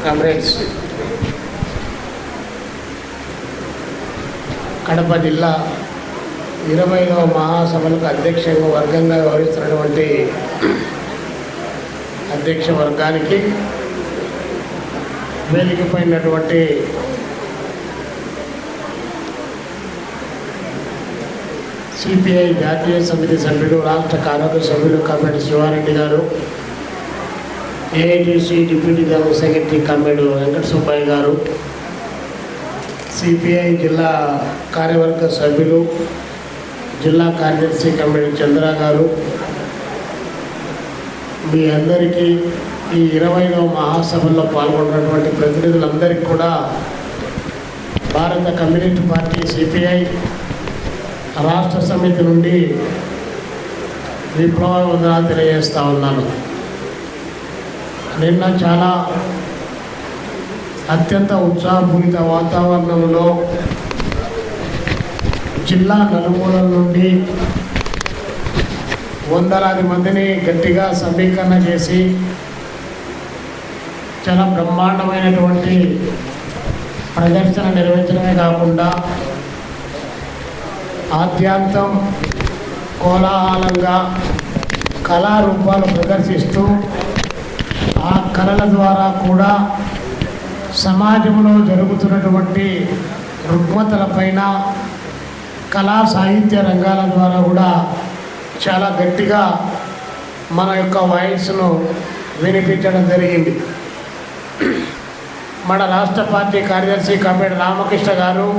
Comrades, Kadapa జిల్లా 20వ మహాసభలకు అధ్యక్షంగా వర్గంగా వ్యవహరిస్తున్నటువంటి అధ్యక్ష వర్గానికి, వేదికపైనటువంటి సిపిఐ జాతీయ సమితి సభ్యులు, రాష్ట్ర కార్యవర్గ సభ్యులు కామ్రేడ్ శివారెడ్డి గారు, AITC deputy general secretary comrade Venkata Subbaiah గారు, సిపిఐ జిల్లా కార్యవర్గ సభ్యులు, జిల్లా కార్యదర్శి కామ్రేడ్ చంద్ర గారు, మీ అందరికీ ఈ 20వ మహాసభల్లో పాల్గొన్నటువంటి ప్రతినిధులందరికీ కూడా భారత కమ్యూనిస్ట్ పార్టీ సిపిఐ రాష్ట్ర సమితి నుండి విప్లవ వందనాలు తెలియజేస్తూ ఉన్నాను. నిన్న చాలా అత్యంత ఉత్సాహపూరిత వాతావరణంలో జిల్లా నలుమూలల నుండి వందలాది మందిని గట్టిగా సమీకరణ చేసి చాలా బ్రహ్మాండమైనటువంటి ప్రదర్శన నిర్వహించడమే కాకుండా ఆద్యాంతం కోలాహలంగా కళారూపాలు ప్రదర్శిస్తూ ఆ కళల ద్వారా కూడా సమాజంలో జరుగుతున్నటువంటి రుగ్మతలపైన కళా సాహిత్య రంగాల ద్వారా కూడా చాలా గట్టిగా మన యొక్క వాయిస్ను వినిపించడం జరిగింది. మన రాష్ట్ర పార్టీ కార్యదర్శి కామ్రేడ్ రామకృష్ణ గారు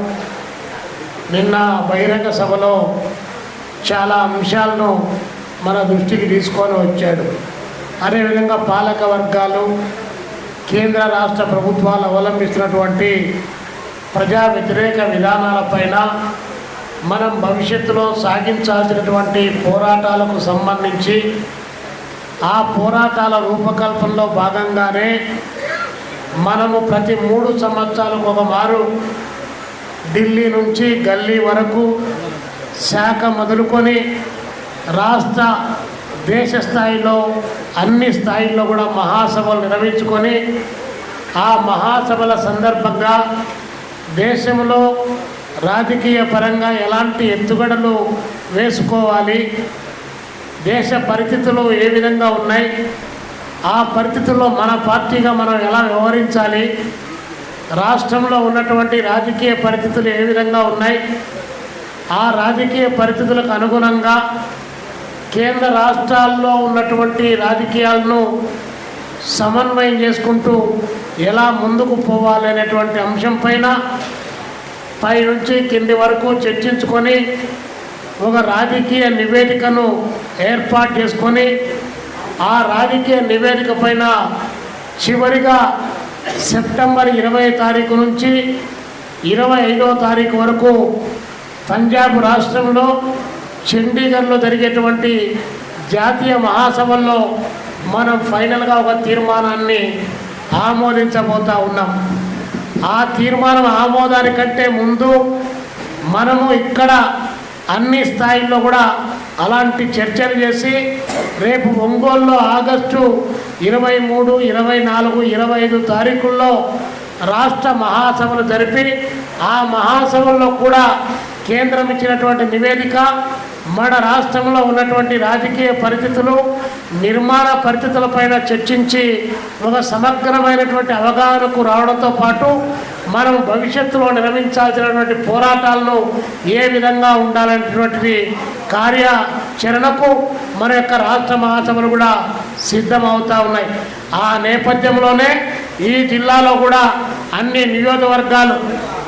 నిన్న బహిరంగ సభలో చాలా అంశాలను మన దృష్టికి తీసుకొని వచ్చాడు. అదేవిధంగా పాలక వర్గాలు, కేంద్ర రాష్ట్ర ప్రభుత్వాలు అవలంబిస్తున్నటువంటి ప్రజా వ్యతిరేక విధానాలపైన మనం భవిష్యత్తులో సాగించాల్సినటువంటి పోరాటాలకు సంబంధించి ఆ పోరాటాల రూపకల్పనలో భాగంగానే మనము ప్రతి 3 సంవత్సరాలకు ఒక మారు ఢిల్లీ నుంచి గల్లీ వరకు శాఖ మొదలుకొని రాష్ట్ర దేశ స్థాయిలో అన్ని స్థాయిల్లో కూడా మహాసభలు నిర్వహించుకొని ఆ మహాసభల సందర్భంగా దేశంలో రాజకీయ పరంగా ఎలాంటి ఎత్తుగడలు వేసుకోవాలి, దేశ పరిస్థితులు ఏ విధంగా ఉన్నాయి, ఆ పరిస్థితుల్లో మన పార్టీగా మనం ఎలా వ్యవహరించాలి, రాష్ట్రంలో ఉన్నటువంటి రాజకీయ పరిస్థితులు ఏ విధంగా ఉన్నాయి, ఆ రాజకీయ పరిస్థితులకు అనుగుణంగా కేంద్ర రాష్ట్రాల్లో ఉన్నటువంటి రాజకీయాలను సమన్వయం చేసుకుంటూ ఎలా ముందుకు పోవాలి అనేటువంటి అంశం పై నుంచి కింది వరకు చర్చించుకొని ఒక రాజకీయ నివేదికను ఏర్పాటు చేసుకొని ఆ రాజకీయ నివేదిక పైన చివరిగా సెప్టెంబర్ 20వ తారీఖు నుంచి 25వ తారీఖు వరకు పంజాబ్ రాష్ట్రంలో చండీగఢ్లో జరిగేటువంటి జాతీయ మహాసభల్లో మనం ఫైనల్గా ఒక తీర్మానాన్ని ఆమోదించబోతూ ఉన్నాం. ఆ తీర్మానం ఆమోదానికంటే ముందు మనము ఇక్కడ అన్ని స్థాయిల్లో కూడా అలాంటి చర్చలు చేసి రేపు ఒంగోలులో ఆగస్టు 23, 24, 25 తారీఖుల్లో రాష్ట్ర మహాసభలు జరిపి ఆ మహాసభల్లో కూడా కేంద్రం ఇచ్చినటువంటి నివేదిక, మన రాష్ట్రంలో ఉన్నటువంటి రాజకీయ పరిస్థితులు, నిర్మాణ పరిస్థితులపైన చర్చించి ఒక సమగ్రమైనటువంటి అవగాహనకు రావడంతో పాటు మనం భవిష్యత్తులో నిర్వహించాల్సినటువంటి పోరాటాలను ఏ విధంగా ఉండాలనేటువంటి కార్యాచరణకు మన యొక్క రాష్ట్ర మహాసభలు కూడా సిద్ధమవుతూ ఉన్నాయి. ఆ నేపథ్యంలోనే ఈ జిల్లాలో కూడా అన్ని నియోజకవర్గాలు,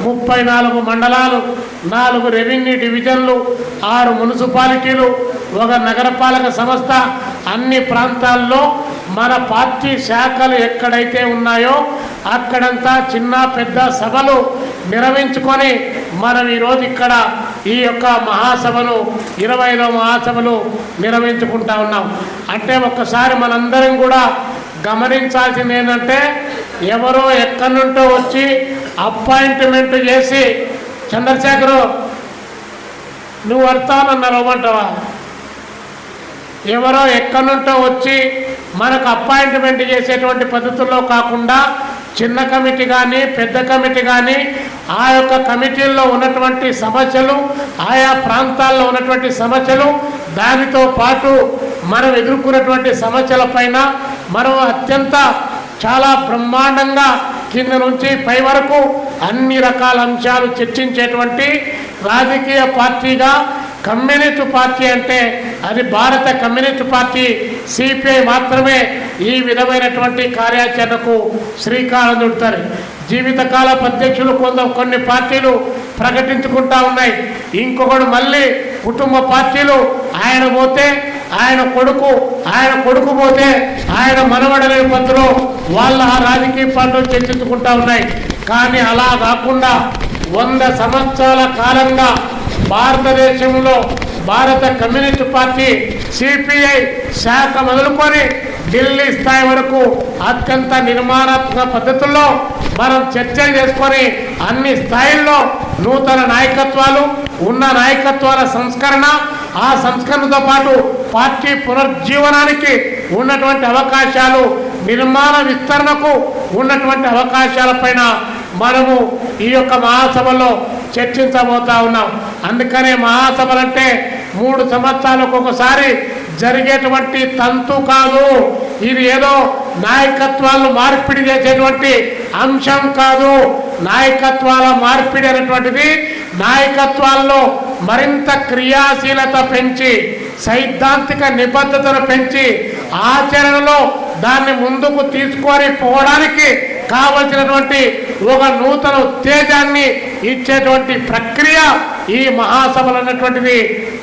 34 మండలాలు, 4 రెవెన్యూ డివిజన్లు, 6 మున్సిపాలిటీలు, 1 నగరపాలక సంస్థ, అన్ని ప్రాంతాల్లో మన పార్టీ శాఖలు ఎక్కడైతే ఉన్నాయో అక్కడంతా చిన్న పెద్ద సభలు నిర్వహించుకొని మనం ఈరోజు ఇక్కడ ఈ యొక్క మహాసభను 20వ మహాసభలు నిర్వహించుకుంటా ఉన్నాం. అంటే ఒక్కసారి మనందరం కూడా గమనించాల్సింది ఏంటంటే, ఎవరో ఎక్కడి నుంటో వచ్చి అపాయింట్మెంట్ చేసి చంద్రశేఖరు నువ్వు వస్తానన్నారు అవ్వమంటావా? ఎవరో ఎక్కడి నుంటో వచ్చి మనకు అపాయింట్మెంట్ చేసేటువంటి పద్ధతుల్లో కాకుండా చిన్న కమిటీ కానీ పెద్ద కమిటీ కానీ ఆ యొక్క కమిటీల్లో ఉన్నటువంటి సమస్యలు, ఆయా ప్రాంతాల్లో ఉన్నటువంటి సమస్యలు, దానితో పాటు మనం ఎదుర్కొన్నటువంటి సమస్యలపైన మనం అత్యంత చాలా బ్రహ్మాండంగా కింద నుంచి పై వరకు అన్ని రకాల అంశాలు చర్చించేటువంటి రాజకీయ పార్టీగా కమ్యూనిస్టు పార్టీ అంటే అది భారత కమ్యూనిస్టు పార్టీ సిపిఐ మాత్రమే ఈ విధమైనటువంటి కార్యాచరణకు శ్రీకారం చుడతారు. జీవితకాలపు అధ్యక్షులు కొన్ని పార్టీలు ప్రకటించుకుంటా ఉన్నాయి. ఇంకొకడు మళ్ళీ కుటుంబ పార్టీలు, ఆయన పోతే ఆయన కొడుకు పోతే ఆయన మనవడలే పద్ధతిలో వాళ్ళ రాజకీయ పార్టీలు చర్చించుకుంటా ఉన్నాయి. కానీ అలా కాకుండా 100 సంవత్సరాల కాలంగా భారతదేశంలో భారత కమ్యూనిస్టు పార్టీ సిపిఐ శాఖ మొదలుకొని ఢిల్లీ స్థాయి వరకు అత్యంత నిర్మాణాత్మక పద్ధతుల్లో మనం చర్చలు చేసుకొని అన్ని స్థాయిల్లో నూతన నాయకత్వాలు, ఉన్న నాయకత్వాల సంస్కరణ, ఆ సంస్కరణతో పాటు పార్టీ పునర్జీవనానికి ఉన్నటువంటి అవకాశాలు, నిర్మాణ విస్తరణకు ఉన్నటువంటి అవకాశాలపైన మనము ఈ యొక్క మహాసభలో చర్చించబోతా ఉన్నాం. అందుకనే మహాసభలంటే 3 సంవత్సరాలకు ఒకసారి జరిగేటువంటి తంతు కాదు. ఇది ఏదో నాయకత్వాలను మార్పిడి చేసేటువంటి అంశం కాదు. నాయకత్వాల మార్పిడి అనేటువంటిది నాయకత్వాల్లో మరింత క్రియాశీలత పెంచి, సైద్ధాంతిక నిబద్ధతను పెంచి, ఆచరణలో దాన్ని ముందుకు తీసుకొని పోవడానికి కావలసినటువంటి ఒక నూతన ఉత్తేజాన్ని ఇచ్చేటువంటి ప్రక్రియ ఈ మహాసభలు అన్నటువంటిది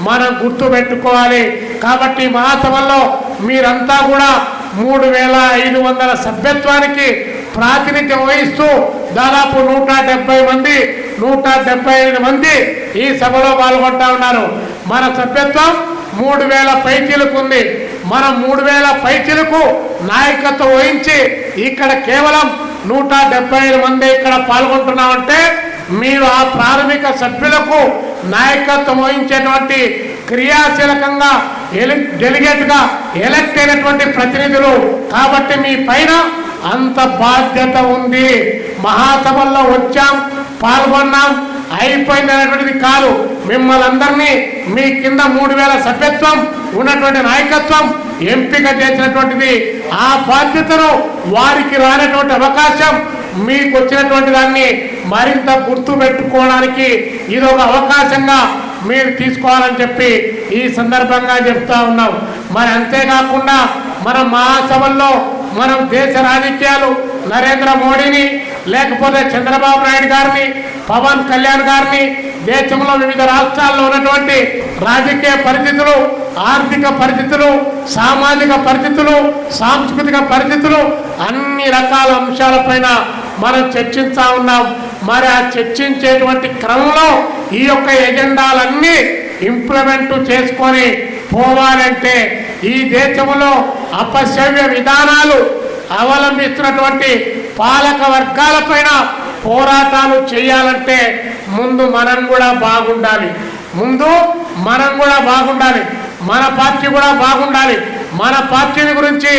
మనం గుర్తుపెట్టుకోవాలి. కాబట్టి మహాసభల్లో మీరంతా కూడా 3500 సభ్యత్వానికి ప్రాతినిధ్యం వహిస్తూ దాదాపు 170 మంది 175 మంది ఈ సభలో పాల్గొంటా ఉన్నారు. మన సభ్యత్వం 3000 పైచీలకు ఉంది. మనం 3000 పైచీలకు నాయకత్వం వహించి ఇక్కడ కేవలం 175 మంది ఇక్కడ పాల్గొంటున్నామంటే మీరు ఆ ప్రాథమిక సభ్యులకు నాయకత్వం వహించేటువంటి క్రియాశీలకంగా డెలిగేట్గా ఎలక్ట్ అయినటువంటి ప్రతినిధులు. కాబట్టి మీ పైన అంత బాధ్యత ఉంది. మహాసభల్లో వచ్చాం, పాల్గొన్నాం, అయిపోయింది అనేటువంటిది కాదు. మిమ్మల్ని అందరినీ మీ కింద 3000 సభ్యత్వం ఉన్నటువంటి నాయకత్వం ఎంపిక చేసినటువంటిది. ఆ బాధ్యతను వారికి రానటువంటి అవకాశం మీకు వచ్చినటువంటి దాన్ని మరింత గుర్తు పెట్టుకోవడానికి ఇది ఒక అవకాశంగా మీరు తీసుకోవాలని చెప్పి ఈ సందర్భంగా చెప్తా ఉన్నాం. మరి అంతేకాకుండా మన మహాసభల్లో మనం దేశ రాజకీయాలు నరేంద్ర మోడీని, లేకపోతే చంద్రబాబు నాయుడు గారిని, పవన్ కళ్యాణ్ గారిని, దేశంలో వివిధ రాష్ట్రాల్లో ఉన్నటువంటి రాజకీయ పరిస్థితులు, ఆర్థిక పరిస్థితులు, సామాజిక పరిస్థితులు, సాంస్కృతిక పరిస్థితులు, అన్ని రకాల అంశాలపైన మనం చర్చిస్తూ ఉన్నాం. మరి ఆ చర్చించేటువంటి క్రమంలో ఈ యొక్క ఎజెండాలన్నీ ఇంప్లిమెంట్ చేసుకొని పోవాలంటే ఈ దేశంలో అపసవ్య విధానాలు అవలంబిస్తున్నటువంటి పాలక వర్గాలపైన పోరాటాలు చేయాలంటే ముందు మనం కూడా బాగుండాలి. మన పార్టీ కూడా బాగుండాలి. మన పార్టీని గురించి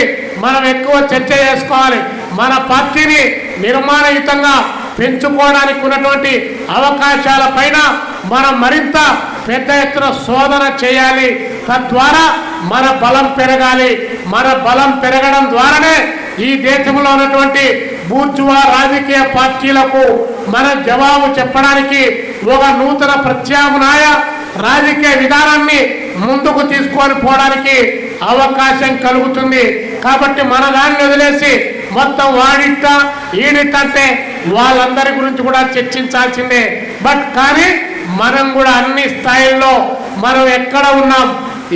మనం ఎక్కువ చర్చ చేసుకోవాలి. మన పార్టీని నిర్మాణయుతంగా పెంచుకోవడానికి ఉన్నటువంటి అవకాశాల పైన మనం మరింత పెద్ద ఎత్తున శోధన చేయాలి. తద్వారా మన బలం పెరగాలి. మన బలం పెరగడం ద్వారానే ఈ దేశంలో ఉన్నటువంటి బూర్జువా రాజకీయ పార్టీలకు మన జవాబు చెప్పడానికి ఒక నూతన ప్రత్యామ్నాయ రాజకీయ విధానాన్ని ముందుకు తీసుకొని పోవడానికి అవకాశం కలుగుతుంది. కాబట్టి మన దాన్ని వదిలేసి మొత్తం వాడిట్ట ఈడిట్ట అంటే వాళ్ళందరి గురించి కూడా చర్చించాల్సిందే. కానీ మనం కూడా అన్ని స్థాయిల్లో మనం ఎక్కడ ఉన్నాం,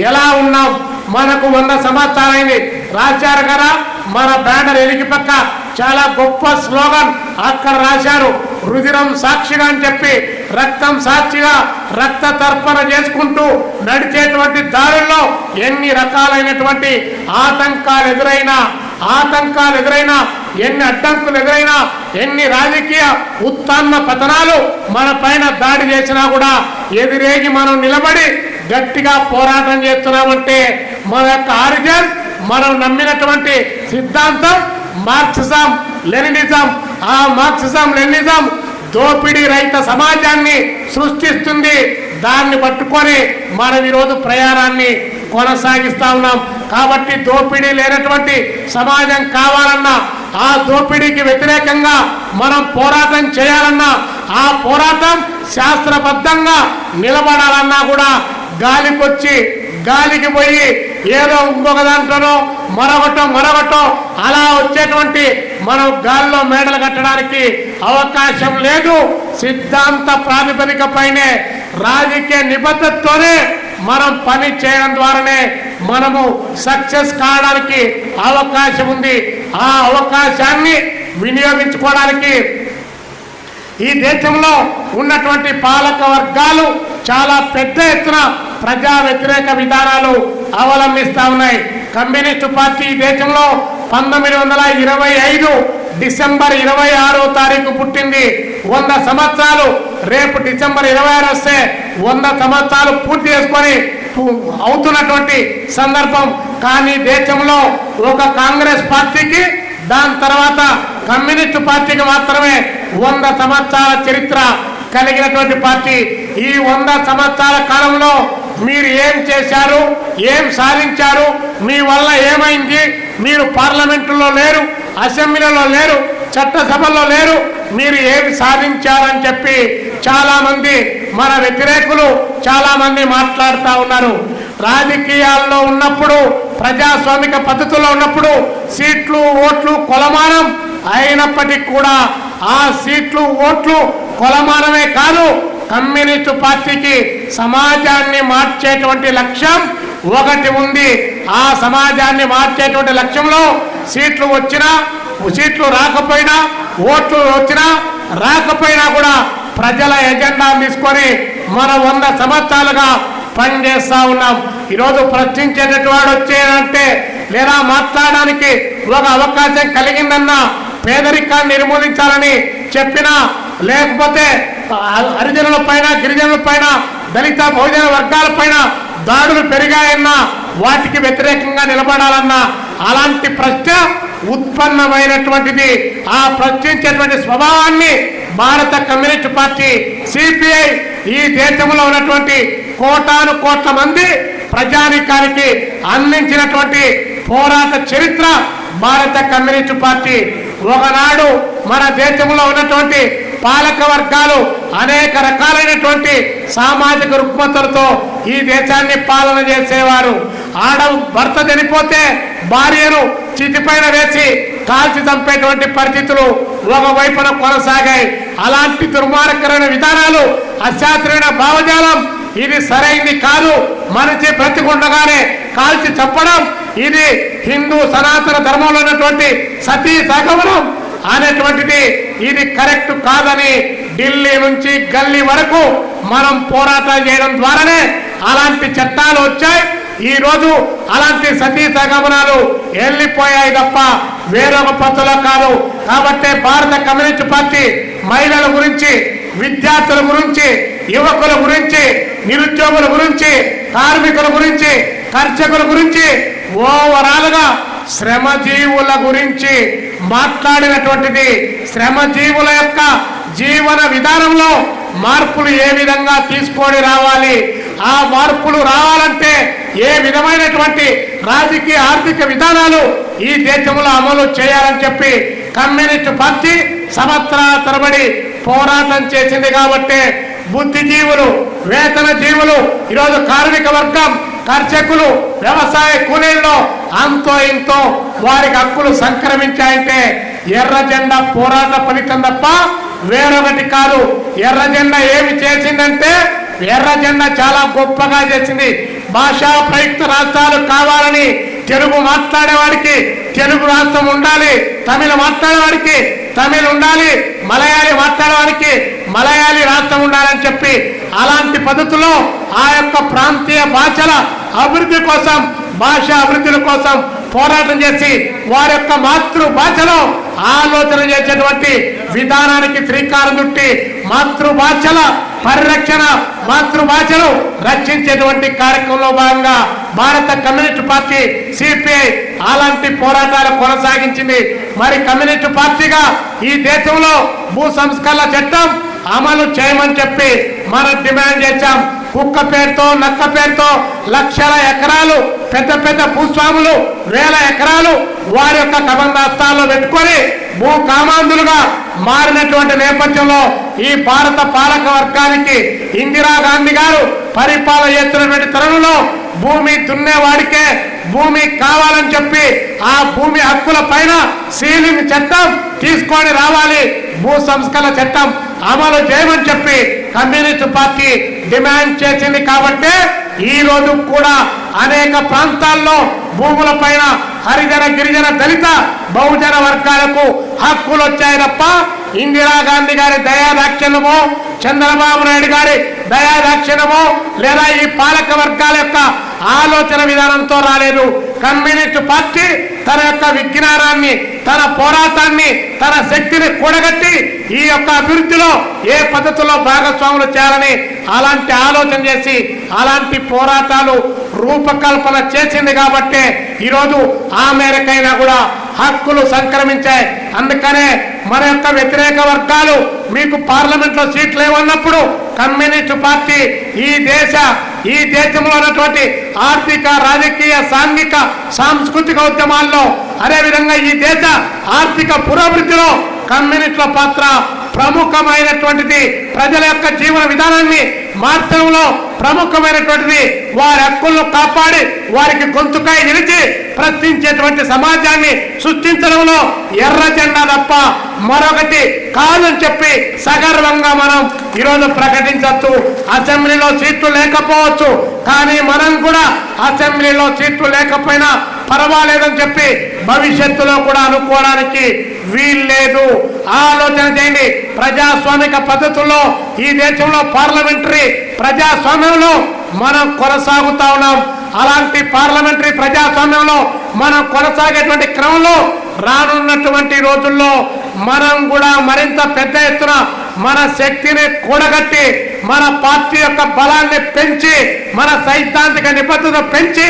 ఎలా ఉన్నాం, మనకు 100 సంవత్సరాలైంది. రాశారు కదా మన బ్యానర్ ఎలిగి పక్క చాలా గొప్ప స్లోగన్ అక్కడ రాశారు, రుధిరం సాక్షిగా అని చెప్పి రక్తం సాక్షిగా రక్త తర్పణ చేసుకుంటూ నడిచేటువంటి దారుల్లో ఎన్ని రకాలైనటువంటి ఆటంకాలు ఎదురైనా, ఎన్ని అడ్డంకులు ఎదురైనా, ఎన్ని రాజకీయ ఉత్థాన పతనాలు మన పైన దాడి చేసినా కూడా ఎదురేగి మనం నిలబడి గట్టిగా పోరాటం చేస్తున్నామంటే మన యొక్క ఆరిజిన్, మనం నమ్మినటువంటి సిద్ధాంతం మార్క్సిజం, లెనినిజం, ఆ మార్క్సిజం లెనినిజం దోపిడీ రహిత సమాజాన్ని సృష్టిస్తుంది. దాన్ని పట్టుకొని మనం ఈరోజు ప్రయాణాన్ని కొనసాగిస్తా ఉన్నాం. కాబట్టి దోపిడీ లేనటువంటి సమాజం కావాలన్నా, ఆ దోపిడీకి వ్యతిరేకంగా మనం పోరాటం చేయాలన్నా, ఆ పోరాటం శాస్త్రబద్ధంగా నిలబడాలన్నా కూడా గాలికి పోయి ఏదో ఇంకొక దాంట్లోనో మరొకటో అలా వచ్చేటువంటి మనం గాలిలో మేడలు కట్టడానికి అవకాశం లేదు. సిద్ధాంత ప్రాతిపదికపైనే రాజకీయ నిబద్ధతతోనే మనం పని చేయడం ద్వారానే మనము సక్సెస్ కావడానికి అవకాశం ఉంది. ఆ అవకాశాన్ని వినియోగించుకోవడానికి ఈ దేశంలో ఉన్నటువంటి పాలక వర్గాలు చాలా పెద్ద ఎత్తున ప్రజా వ్యతిరేక విధానాలు అవలంబిస్తా ఉన్నాయి. కమ్యూనిస్టు పార్టీ ఈ దేశంలో 1925 డిసెంబర్ 26వ తారీఖు పుట్టింది. 100 సంవత్సరాలు రేపు డిసెంబర్ 26 వస్తే 100 సంవత్సరాలు పూర్తి చేసుకొని అవుతున్నటువంటి సందర్భం. కానీ దేశంలో ఒక కాంగ్రెస్ పార్టీకి, దాని తర్వాత కమ్యూనిస్టు పార్టీకి మాత్రమే 100 సంవత్సరాల చరిత్ర కలిగినటువంటి పార్టీ. ఈ 100 సంవత్సరాల కాలంలో మీరు ఏం చేశారు, ఏం సాధించారు, మీ వల్ల ఏమైంది, మీరు పార్లమెంటులో లేరు, అసెంబ్లీలో లేరు, చట్టసభల్లో లేరు, మీరు ఏమి సాధించారని చెప్పి చాలామంది మన వ్యతిరేకులు చాలామంది మాట్లాడుతూ ఉన్నారు. రాజకీయాల్లో ఉన్నప్పుడు, ప్రజాస్వామిక పద్ధతుల్లో ఉన్నప్పుడు సీట్లు ఓట్లు కొలమానం అయినప్పటికీ కూడా ఆ సీట్లు ఓట్లు కొలమానమే కాదు, కమ్యూనిస్టు పార్టీకి సమాజాన్ని మార్చేటువంటి లక్ష్యం ఒకటి ఉంది. ఆ సమాజాన్ని మార్చేటువంటి లక్ష్యంలో సీట్లు వచ్చినా, సీట్లు రాకపోయినా, ఓట్లు వచ్చినా రాకపోయినా కూడా ప్రజల ఎజెండా తీసుకొని మనం 100 సంవత్సరాలుగా పనిచేస్తా ఉన్నాం. ఈరోజు ప్రశ్నించేటటువంటి వాడు వచ్చేదంటే, లేదా మాట్లాడడానికి ఒక అవకాశం కలిగిందన్నా, పేదరికాన్ని నిర్మూలించాలని చెప్పినా, లేకపోతే హరిజనుల పైన, గిరిజనుల పైన, దళిత బహుజన వర్గాల పైన దాడులు పెరిగాయన్నా, వాటికి వ్యతిరేకంగా నిలబడాలన్నా అలాంటి ప్రశ్న ఉత్పన్నమైనటువంటిది. ఆ ప్రశ్నించేటువంటి స్వభావాన్ని భారత కమ్యూనిస్ట్ పార్టీ సిపిఐ ఈ దేశంలో ఉన్నటువంటి కోటాను కోట్ల మంది ప్రజానికానికి అందించినటువంటి పోరాట చరిత్ర భారత కమ్యూనిస్ట్ పార్టీ. ఒకనాడు మన దేశంలో ఉన్నటువంటి పాలక వర్గాలు అనేక రకాలైనటువంటి సామాజిక రుగ్మతలతో ఈ దేశాన్ని పాలన చేసేవారు. భర్త చనిపోతే భార్యను చితిపైన వేసి కాల్చి చంపేటువంటి పరిస్థితులు ఒకవైపున కొనసాగాయి. అలాంటి దుర్మార్గకరమైన విధానాలు, అశాస్త్రీయ భావజాలం, ఇది సరైంది కాదు, మనిషి బ్రతికుండగానే కాల్చి చంపడం, ఇది హిందూ సనాతన ధర్మంలో ఉన్నటువంటి సతీ సహగమనం అనేటువంటిది ఇది కరెక్ట్ కాదని ఢిల్లీ నుంచి గల్లీ వరకు మనం పోరాటం చేయడం ద్వారానే అలాంటి చట్టాలు వచ్చాయి. ఈ రోజు అలాంటి సతీ సహగమనాలు వెళ్ళిపోయాయి తప్ప వేరొక పద్ధతిలో కాదు. కాబట్టి భారత కమ్యూనిస్ట్ పార్టీ మహిళల గురించి, విద్యార్థుల గురించి, యువకుల గురించి, నిరుద్యోగుల గురించి, కార్మికుల గురించి, కర్షకుల గురించి, ఓవరాల్ గా శ్రమజీవుల గురించి మాట్లాడినటువంటిది. శ్రమజీవుల యొక్క జీవన విధానంలో మార్పులు ఏ విధంగా తీసుకొని రావాలి, ఆ మార్పులు రావాలంటే ఏ విధమైనటువంటి రాజకీయ ఆర్థిక విధానాలు ఈ దేశంలో అమలు చేయాలని చెప్పి కమ్యూనిస్ట్ పార్టీ సంవత్సరాల తరబడి పోరాటం చేసింది. కాబట్టి బుద్ధిజీవులు, వేతన జీవులు, ఈరోజు కార్మిక వర్గం, కర్షకులు, వ్యవసాయ కూలీల్లో అంతో ఇంతో వారికి హక్కులు సంక్రమించాయంటే ఎర్ర జెండా పోరాట ఫలితం తప్ప వేరొకటి కాదు. ఎర్ర జెండా ఏమి చేసిందంటే, ఎర్ర జెండా చాలా గొప్పగా చేసింది. భాషా ప్రయుక్త రాష్ట్రాలు కావాలని, తెలుగు మాట్లాడేవాడికి తెలుగు రాష్ట్రం ఉండాలి, తమిళ మాట్లాడేవాడికి తమిళ్ ఉండాలి, మలయాళీ మాట్లాడేవాడికి మలయాళీ రాష్ట్రం ఉండాలని చెప్పి అలాంటి పద్ధతిలో ఆ యొక్క ప్రాంతీయ భాషల అభివృద్ధి కోసం, భాషా అభివృద్ధి కోసం పోరాటం చేసి వారి యొక్క మాతృభాషలో ఆలోచన చేసేటువంటి విధానానికి శ్రీకారం చుట్టి మాతృభాషల పరిరక్షణ, మాతృభాషను రక్షించేటువంటి కార్యక్రమంలో భాగంగా భారత కమ్యూనిస్ట్ పార్టీ సిపిఐ అలాంటి పోరాటాలు కొనసాగించింది. మరి కమ్యూనిస్ట్ పార్టీగా ఈ దేశంలో భూ సంస్కరణ చట్టం అమలు చేయమని చెప్పి మనం డిమాండ్ చేశాం. కుక్క పేరుతో, నక్క పేరుతో లక్షల ఎకరాలు పెద్ద పెద్ద భూస్వాములు వేల ఎకరాలు వారి యొక్క కబంధాస్తాల్లో పెట్టుకొని భూ కామాంధులుగా మారినటువంటి నేపథ్యంలో ఈ భారత పాలక వర్గానికి ఇందిరాగాంధీ గారు పరిపాలన చేస్తున్నటువంటి తరుణంలో భూమి దున్నేవాడికే భూమి కావాలని చెప్పి ఆ భూమి హక్కుల పైన సీలింగ్ చట్టం తీసుకొని రావాలి, భూ సంస్కరణ చట్టం అమలు చేయమని చెప్పి కమ్యూనిస్ట్ పార్టీ డిమాండ్ చేసింది. కాబట్టి ఈ రోజు కూడా అనేక ప్రాంతాల్లో భూముల పైన హరిజన, గిరిజన, దళిత, బహుజన వర్గాలకు హక్కులు వచ్చాయి తప్ప ఇందిరాగాంధీ గారి దయాదాక్షిణ్యమో, చంద్రబాబు నాయుడు గారి దయాదాక్షిణ్యమో లేదా ఈ పాలక వర్గాల యొక్క ఆలోచన విధానంతో రాలేదు. కమ్యూనిస్ట్ పార్టీ తన యొక్క విజ్ఞానాన్ని, తన పోరాటాన్ని, తన శక్తిని కూడగట్టి ఈ యొక్క అభివృద్ధిలో ఏ పద్ధతిలో భాగస్వాములు చేయాలని అలాంటి ఆలోచన చేసి అలాంటి పోరాటాలు రూపకల్పన చేసింది. కాబట్టి ఈరోజు ఆ మేరకైనా కూడా హక్కులు సంక్రమించాయి. అందుకనే మన యొక్క వ్యతిరేక వర్గాలు మీకు పార్లమెంట్లో సీట్లు లేవన్నప్పుడు కమ్యూనిస్ట్ పార్టీ ఈ దేశంలో ఉన్నటువంటి ఆర్థిక, రాజకీయ, సాంఘిక, సాంస్కృతిక ఉద్యమాల్లో అదేవిధంగా ఈ దేశ ఆర్థిక పురోభివృద్ధిలో కమ్యూనిస్టుల పాత్ర ప్రముఖమైనటువంటిది. ప్రజల యొక్క జీవన విధానాన్ని మార్చడంలో ప్రముఖమైనటువంటిది. వారి హక్కులను కాపాడి వారికి గొంతుకై నిలిచి ప్రశ్నించేటువంటి సమాజాన్ని సృష్టించడంలో ఎర్ర జెండా తప్ప మరొకటి కాదని చెప్పి సగర్వంగా మనం ఈరోజు ప్రకటించవచ్చు. అసెంబ్లీలో సీట్లు లేకపోవచ్చు, కానీ మనం కూడా అసెంబ్లీలో సీట్లు లేకపోయినా పర్వాలేదని చెప్పి భవిష్యత్తులో కూడా అనుకోవడానికి వీల్లేదు. ఆలోచన చేయండి. ప్రజాస్వామిక పద్ధతుల్లో ఈ దేశంలో పార్లమెంటరీ ప్రజాస్వామ్యంలో మనం కొనసాగుతా ఉన్నాం. అలాంటి పార్లమెంటరీ ప్రజాస్వామ్యంలో మనం కొనసాగేటువంటి క్రమంలో రానున్నటువంటి రోజుల్లో మనం కూడా మరింత పెద్ద ఎత్తున మన శక్తిని కూడగట్టి మన పార్టీ యొక్క బలాన్ని పెంచి మన సైద్ధాంతిక నిబద్ధత పెంచి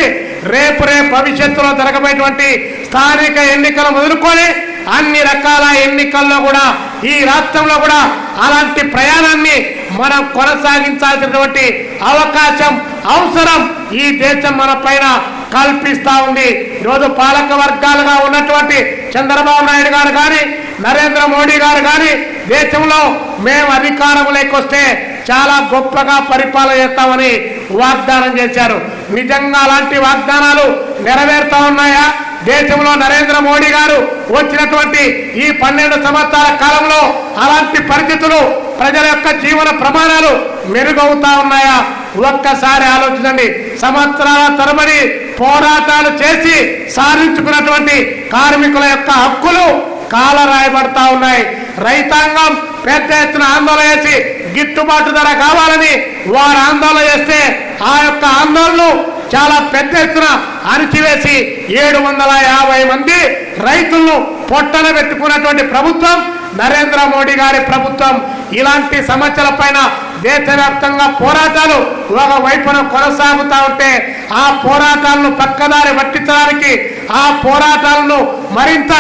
రేపు భవిష్యత్తులో జరగబోయేటువంటి స్థానిక ఎన్నికలు మొదలుకొని అన్ని రకాల ఎన్నికల్లో కూడా ఈ రాష్ట్రంలో కూడా అలాంటి ప్రయాణాన్ని మనం కొనసాగించాల్సినటువంటి అవకాశం, అవసరం ఈ దేశం మన పైన కల్పిస్తా ఉంది. ఈరోజు పాలక వర్గాలుగా ఉన్నటువంటి చంద్రబాబు నాయుడు గారు కానీ, నరేంద్ర మోడీ గారు కానీ దేశంలో మేము అధికారంలోకి వస్తే చాలా గొప్పగా పరిపాలన చేస్తామని వాగ్దానం చేశారు. నిజంగా అలాంటి వాగ్దానాలు నెరవేరుతా ఉన్నాయా? దేశంలో నరేంద్ర మోడీ గారు వచ్చినటువంటి ఈ 12 సంవత్సరాల కాలంలో అలాంటి పరిస్థితులు, ప్రజల యొక్క జీవన ప్రమాణాలు మెరుగవుతా ఉన్నాయా? ఒక్కసారి ఆలోచించండి. సంవత్సరాల తరబడి పోరాటాలు చేసి సాధించుకున్నటువంటి కార్మికుల యొక్క హక్కులు కాలరాయబడతా ఉన్నాయి. రైతాంగం పెద్ద ఎత్తున ఆందోళన చేసి గిట్టుబాటు ధర కావాలని వారు ఆందోళన చేస్తే ఆ యొక్క ఆందోళనలు చాలా పెద్ద ఎత్తున అణిచివేసి 750 మంది రైతులను పొట్టన పెట్టుకున్నటువంటి ప్రభుత్వం నరేంద్ర మోడీ గారి ప్రభుత్వం. ఇలాంటి సమస్యల పైన దేశవ్యాప్తంగా పోరాటాలు ఒకవైపున కొనసాగుతూ ఉంటే ఆ పోరాటాలను పక్కదారి పట్టించడానికి, ఆ పోరాటాలను మరింత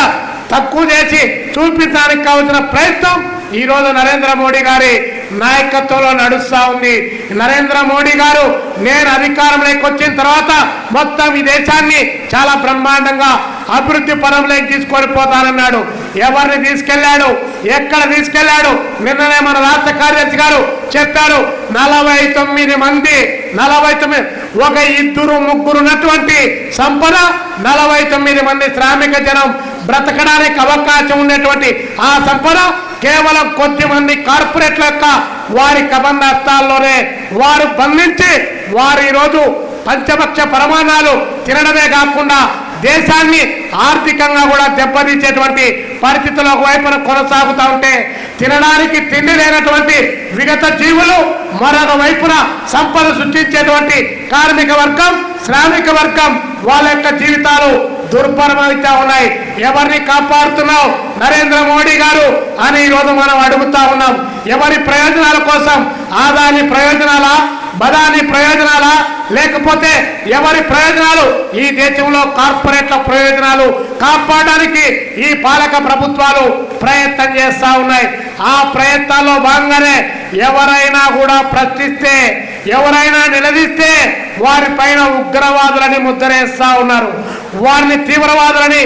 తక్కువ చేసి చూపించడానికి కావాల్సిన ప్రయత్నం ఈరోజు నరేంద్ర మోడీ గారి నాయకత్వంలో నడుస్తూ ఉంది. నరేంద్ర మోడీ గారు నేను అధికారంలోకి వచ్చిన తర్వాత మొత్తం ఈ దేశాన్ని చాలా బ్రహ్మాండంగా అభివృద్ధి పరంలోకి తీసుకొని పోతానన్నాడు. ఎవరిని తీసుకెళ్లాడు? ఎక్కడ తీసుకెళ్లాడు? నిన్ననే మన రాష్ట్ర కార్యదర్శి గారు చెప్పారు. 49 మంది, 49 ఒక 2-3 ఉన్నటువంటి సంపద 49 మంది శ్రామిక జనం బ్రతకడానికి అవకాశం ఉండేటువంటి ఆ సంపద కేవలం కొద్ది మంది కార్పొరేట్ల యొక్క వారి కబంధాస్తాల్లోనే వారు బంధించి వారు ఈరోజు పంచపక్ష ప్రమాణాలు తినడమే కాకుండా దేశాన్ని ఆర్థికంగా కూడా దెబ్బతీసేటువంటి పరిస్థితులు ఒకవైపున కొనసాగుతూ ఉంటే తినడానికి తిండి లేనటువంటి విగత జీవులు మరొక వైపున సంపద సృష్టించేటువంటి కార్మిక వర్గం, శ్రామిక వర్గం వాళ్ళ యొక్క జీవితాలు దుర్భరమైతే ఉన్నాయి. ఎవరిని కాపాడుతున్నావు నరేంద్ర మోడీ గారు అని ఈరోజు మనం అడుగుతా ఉన్నాం. ఎవరి ప్రయోజనాల కోసం? ఆదాని ప్రయోజనాలా, బదాని ప్రయోజనాలా, లేకపోతే ఎవరి ప్రయోజనాలు? ఈ దేశంలో కార్పొరేట్ల ప్రయోజనాలు కాపాడడానికి ఈ పాలక ప్రభుత్వాలు ప్రయత్నం చేస్తా ఉన్నాయి. ఆ ప్రయత్నాల్లో భాగంగానే ఎవరైనా కూడా ప్రశ్నిస్తే, ఎవరైనా నిలదీస్తే వారిపైన ఉగ్రవాదులని ముద్ర వేస్తా ఉన్నారు, వారిని తీవ్రవాదులని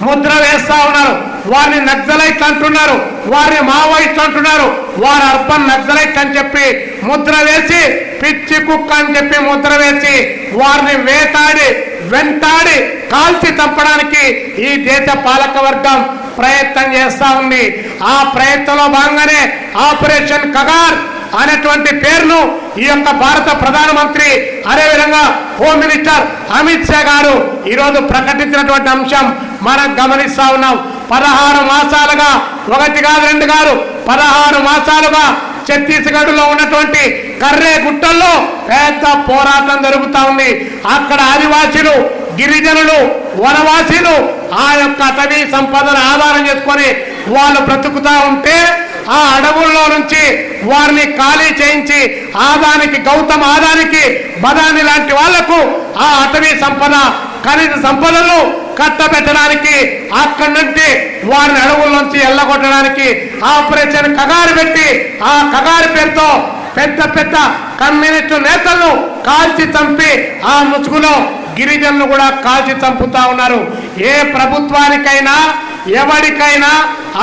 ముద్ర వేస్తా ఉన్నారు, వారిని నక్సలైట్ అంటున్నారు, వారిని మావోయిస్ట్ అంటున్నారు. వారు అర్బన్ నక్సలైట్ అని చెప్పి ముద్ర వేసి, పిచ్చి కుక్క అని చెప్పి ముద్ర వేసి వారిని వేటాడి వెంటాడి కాల్చి చంపడానికి ఈ దేశ పాలక వర్గం ప్రయత్నం చేస్తా ఉంది. ఆ ప్రయత్నంలో భాగంగానే ఆపరేషన్ కగార్ అనేటువంటి పేరును ఈ యొక్క భారత ప్రధానమంత్రి అదేవిధంగా హోమ్ మినిస్టర్ అమిత్ షా గారు ఈరోజు ప్రకటించినటువంటి అంశం మనం గమనిస్తా ఉన్నాం. 16 మాసాలుగా, ఒకటి కాదు రెండు కాదు, 16 మాసాలుగా ఛత్తీస్గఢ్ లో ఉన్నటువంటి కర్రే గుట్టల్లో పెద్ద పోరాటం జరుగుతూ ఉంది. అక్కడ ఆదివాసీలు, గిరిజనులు, వనవాసీలు ఆ యొక్క అటవీ సంపదను ఆధారం చేసుకొని వాళ్ళు బ్రతుకుతా ఉంటే ఆ అడవుల్లో నుంచి వారిని ఖాళీ చేయించి ఆదానికి, గౌతమ్ ఆదానికి, బదాని లాంటి వాళ్లకు ఆ అటవీ సంపద, ఖనిజ సంపదలు కట్టబెట్టడానికి, అక్కడి నుండి వారిని అడవుల్లోంచి ఎల్లగొట్టడానికి ఆపరేషన్ కగారు పెట్టి ఆ కగారు పేరుతో పెద్ద పెద్ద కమ్యూనిస్టు నేతలను కాల్చి చంపి ఆ ముసుగులో గిరిజనులు కూడా కాల్చి చంపుతా ఉన్నారు. ఏ ప్రభుత్వానికైనా, ఎవరికైనా,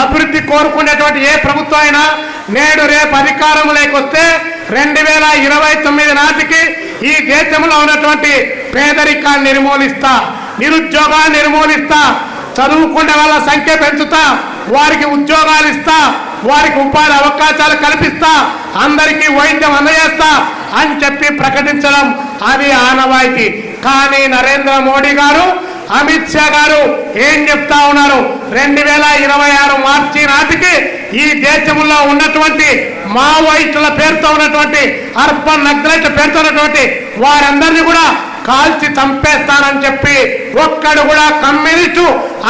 అభివృద్ధి కోరుకునేటువంటి ఏ ప్రభుత్వం అయినా నేడు రేపు అధికారం లేకొస్తే 2029 నాటికి ఈ దేశంలో ఉన్నటువంటి పేదరికాన్ని నిర్మూలిస్తా, నిరుద్యోగాన్ని నిర్మూలిస్తా, చదువుకునే వాళ్ళ సంఖ్య పెంచుతా, వారికి ఉద్యోగాలు ఇస్తా, వారికి ఉపాధి అవకాశాలు కల్పిస్తా, అందరికీ వైద్యం అందజేస్తా అని చెప్పి ప్రకటించడం అది ఆనవాయితీ. కానీ నరేంద్ర మోడీ గారు, అమిత్ షా గారు ఏం చెప్తా ఉన్నారు? 2026 మార్చి నాటికి ఈ దేశంలో ఉన్నటువంటి మావోయిస్టుల పేరుతో ఉన్నటువంటి, అర్బన్ నక్సలైట్ల పేరుతో ఉన్నటువంటి వారందరినీ కూడా కాల్చి చంపేస్తానని చెప్పి ఒక్కడు కూడా కమ్యూనిస్టు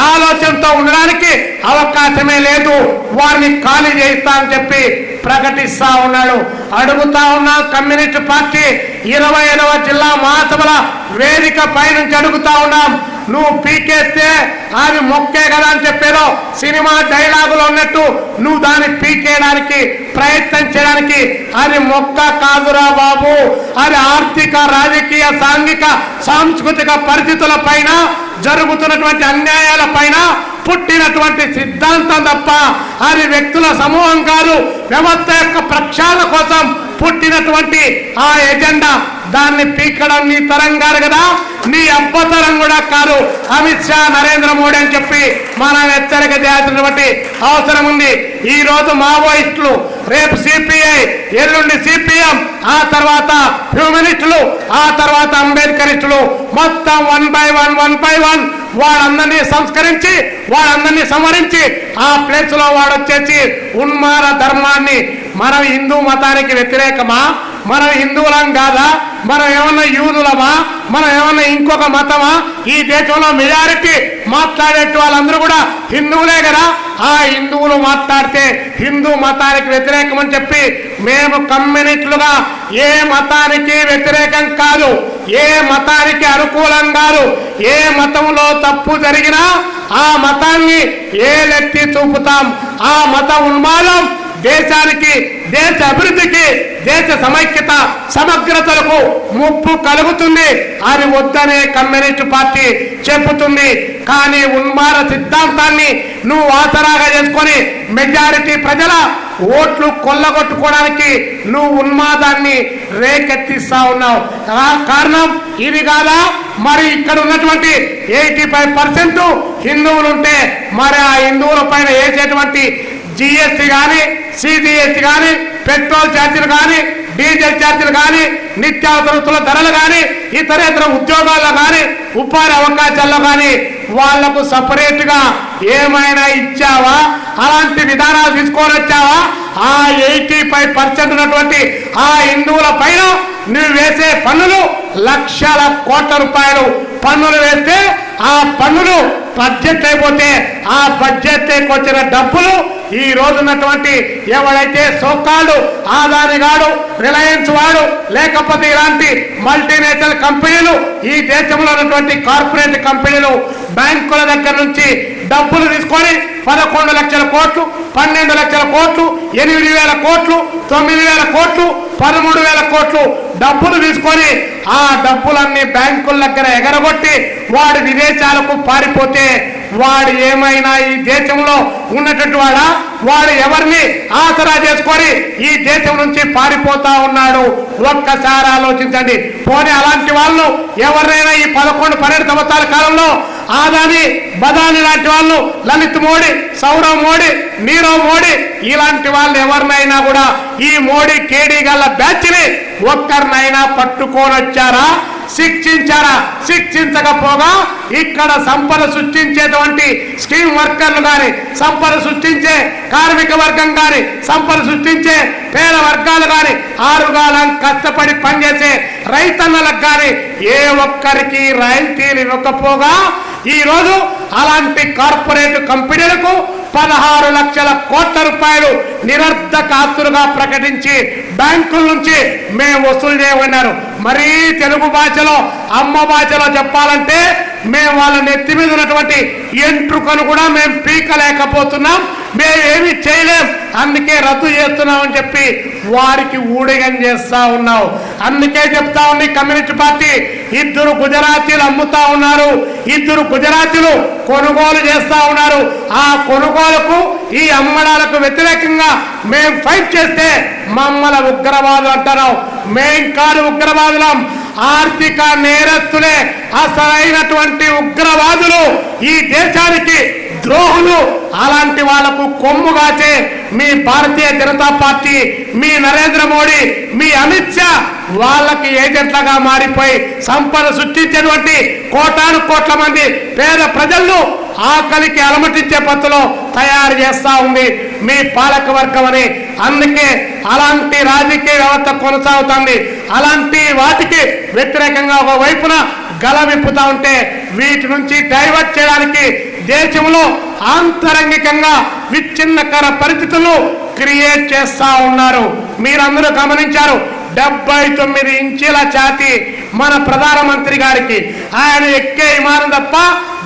ఆలోచనతో ఉండడానికి అవకాశమే లేదు, వారిని ఖాళీ చేయిస్తా అని చెప్పి ప్రకటిస్తా ఉన్నాడు. అడుగుతా ఉన్నా కమ్యూనిస్టు పార్టీ 25వ జిల్లా మహాసభల వేదిక పై నుంచి అడుగుతా ఉన్నాం, నువ్వు పీకేస్తే అది మొక్కే కదా అని చెప్పారో సినిమా డైలాగులో ఉన్నట్టు నువ్వు దాన్ని పీకేయడానికి ప్రయత్నం చేయడానికి అది మొక్క కాదురా బాబు. అది ఆర్థిక, రాజకీయ, సాంఘిక, సాంస్కృతిక పరిస్థితుల పైన జరుగుతున్నటువంటి అన్యాయాల పైన పుట్టినటువంటి సిద్ధాంతం తప్ప అది వ్యక్తుల సమూహం కాదు. వ్యవస్థ యొక్క ప్రక్షాళన కోసం పుట్టినటువంటి ఆ ఎజెండా. దాన్ని పీకడం నీ తరం కాదు కదా, నీ అబ్బతరం కూడా కాదు అమిత్ షా, నరేంద్ర మోడీ అని చెప్పి మనం హెచ్చరిక చేయాల్సినటువంటి అవసరం ఉంది. ఈ రోజు మావోయిస్టులు, రేపు సిపిఐ, ఎల్లుండి సిపిఎం, ఆ తర్వాత హ్యూమనిస్టులు, ఆ తర్వాత అంబేద్కరిస్టులు, మొత్తం 1 by 1 వాళ్ళందరినీ సంస్కరించి, వాళ్ళందరినీ సంవరించి ఆ ప్లేస్ లో వాడొచ్చేసి ఉన్మాద ధర్మాన్ని, మనం హిందూ మతానికి వ్యతిరేకమా? మనం హిందువులం కాదా? మనం ఏమన్నా యూదులమా? మనం ఏమన్నా ఇంకొక మతమా? ఈ దేశంలో మెజారిటీ మాట్లాడేట్టు వాళ్ళందరూ కూడా హిందువులే కదా. ఆ హిందువులు మాట్లాడితే హిందూ మతానికి వ్యతిరేకం అని చెప్పి మేము కమ్యూనిస్టులుగా ఏ మతానికి వ్యతిరేకం కాదు, ఏ మతానికి అనుకూలం కాదు. ఏ మతంలో తప్పు జరిగినా ఆ మతాన్ని ఏలెత్తి చూపుతాం. ఆ మత ఉన్మాదం దేశానికి, దేశ అభివృద్ధికి, దేశ సమైక్యత, సమగ్రతలకు ముప్పు కలుగుతుంది. అది వద్దనే కమ్యూనిస్టు పార్టీ చెబుతుంది. కానీ ఉన్మాద సిద్ధాంతాన్ని నువ్వు ఆసరాగా చేసుకొని మెజారిటీ ప్రజల ఓట్లు కొల్లగొట్టుకోవడానికి నువ్వు ఉన్మాదాన్ని రేకెత్తిస్తా ఉన్నావు. కారణం ఇది కాదా? మరి ఇక్కడ ఉన్నటువంటి 85% హిందువులు ఉంటే మరి ఆ హిందువుల పైన వేసేటువంటి జిఎస్టీ కానీ, సిజిఎస్టీ కానీ, పెట్రోల్ ఛార్జీలు కానీ, డీజిల్ ఛార్జీలు కానీ, నిత్యావసర ధరలు కానీ, ఇతరేతర ఉద్యోగాల్లో కానీ, ఉపాధి అవకాశాల్లో కానీ వాళ్లకు సపరేట్గా ఏమైనా ఇచ్చావా? అలాంటి విధానాలు తీసుకొని వచ్చావా? ఆ 85% ఉన్నటువంటి ఆ హిందువుల పైన నువ్వు వేసే పన్నులు లక్షల కోట్ల రూపాయలు పన్నులు వేస్తే ఆ పన్నులు బడ్జెట్ అయిపోతే ఆ బడ్జెట్ వచ్చిన డబ్బులు ఈ రోజున్నటువంటి ఎవడైతే సోకాళ్ళు ఆదాని గాడు, రిలయన్స్ వాడు, లేకపోతే ఇలాంటి మల్టీనేషనల్ కంపెనీలు, ఈ దేశంలో ఉన్నటువంటి కార్పొరేట్ కంపెనీలు బ్యాంకుల దగ్గర నుంచి డబ్బులు తీసుకొని 11 లక్షల కోట్లు, 12 లక్షల కోట్లు, 8,000 కోట్లు, 9,000 కోట్లు, 13,000 కోట్లు డబ్బులు తీసుకొని ఆ డబ్బులన్నీ బ్యాంకుల దగ్గర ఎగరగొట్టి వాడు విదేశాలకు పారిపోతే వాడు ఏమైనా ఈ దేశంలో ఉన్నటువంటి వాడు ఎవరిని ఆసరా చేసుకొని ఈ దేశం నుంచి పారిపోతా ఉన్నాడు? ఒక్కసారి ఆలోచించండి. పోనీ అలాంటి వాళ్ళు ఎవరైనా ఈ 11-12 సంవత్సరాల కాలంలో ఆదాని, బదాని లాంటి వాళ్ళు, లలిత్ మోడీ, సౌరవ్ మోడీ, నీరవ్ మోడీ ఇలాంటి వాళ్ళు ఎవరినైనా కూడా ఈ మోడీ కేడీ గల బ్యాచ్ని ఒక్కరినైనా పట్టుకొని వచ్చారా? శిక్షించారా? శిక్షించకపోగా ఇక్కడ సంపద సృష్టించేటువంటి స్కీమ్ వర్కర్లు కానీ, సంపద సృష్టించే కార్మిక వర్గం కానీ, సంపద సృష్టించే పేద వర్గాలు కానీ, ఆరుగాలం కష్టపడి పనిచేసే రైతన్నలకు కానీ ఏ ఒక్కరికి రాయితీలు ఇవ్వకపోగా ఈరోజు అలాంటి కార్పొరేట్ కంపెనీలకు 16 లక్షల కోట్ల రూపాయలు నిరర్ధక ఆస్తులుగా ప్రకటించి బ్యాంకుల నుంచి మేము వసూలు చేయమన్నారు. మరీ తెలుగు భాషలో, అమ్మ భాషలో చెప్పాలంటే మేము వాళ్ళ నెత్తి మీద ఉన్నటువంటి ఎంట్రుకను కూడా మేము పీకలేకపోతున్నాం, మేమేమి చేయలేం, అందుకే రద్దు చేస్తున్నామని చెప్పి వారికి ఊడిగం చేస్తా ఉన్నావు. అందుకే చెప్తా ఉంది కమ్యూనిస్ట్ పార్టీ, 2 గుజరాతీలు అమ్ముతా ఉన్నారు, 2 గుజరాతీలు కొనుగోలు చేస్తా ఉన్నారు. ఆ కొనుగోలుకు, ఈ అమ్మడాలకు వ్యతిరేకంగా మేము ఫైట్ చేస్తే మమ్మల్ని ఉగ్రవాదులు అంటున్నావు. మేం కాదు ఉగ్రవాదులం, ఆర్థిక నేరస్తులే అసలైనటువంటి ఉగ్రవాదులు, ఈ దేశానికి ద్రోహులు. అలాంటి వాళ్లకు కొమ్ము కాచే మీ భారతీయ జనతా పార్టీ, మీ నరేంద్ర మోడీ, మీ అమిత్ షా వాళ్ళకి ఏజెంట్లుగా మారిపోయి సంపద సృష్టించేటువంటి కోటాను కోట్ల మంది పేద ప్రజలను ఆకలికి అలమటించే పద్ధతిలో తయారు చేస్తా ఉంది మీ పాలక వర్గం అని. అందుకే అలాంటి రాజకీయ వ్యవస్థ కొనసాగుతుంది. అలాంటి వాటికి వ్యతిరేకంగా ఒక వైపున గల విప్పుతా ఉంటే వీటి నుంచి డైవర్ట్ చేయడానికి దేశంలో ఆంతరంగికంగా విచ్ఛిన్నకర పరిస్థితులు క్రియేట్ చేస్తా ఉన్నారు. మీరందరూ గమనించారు. 79 ఇంచీల ఛాతీ మన ప్రధానమంత్రి గారికి. ఆయన ఎక్కే విమానం తప్ప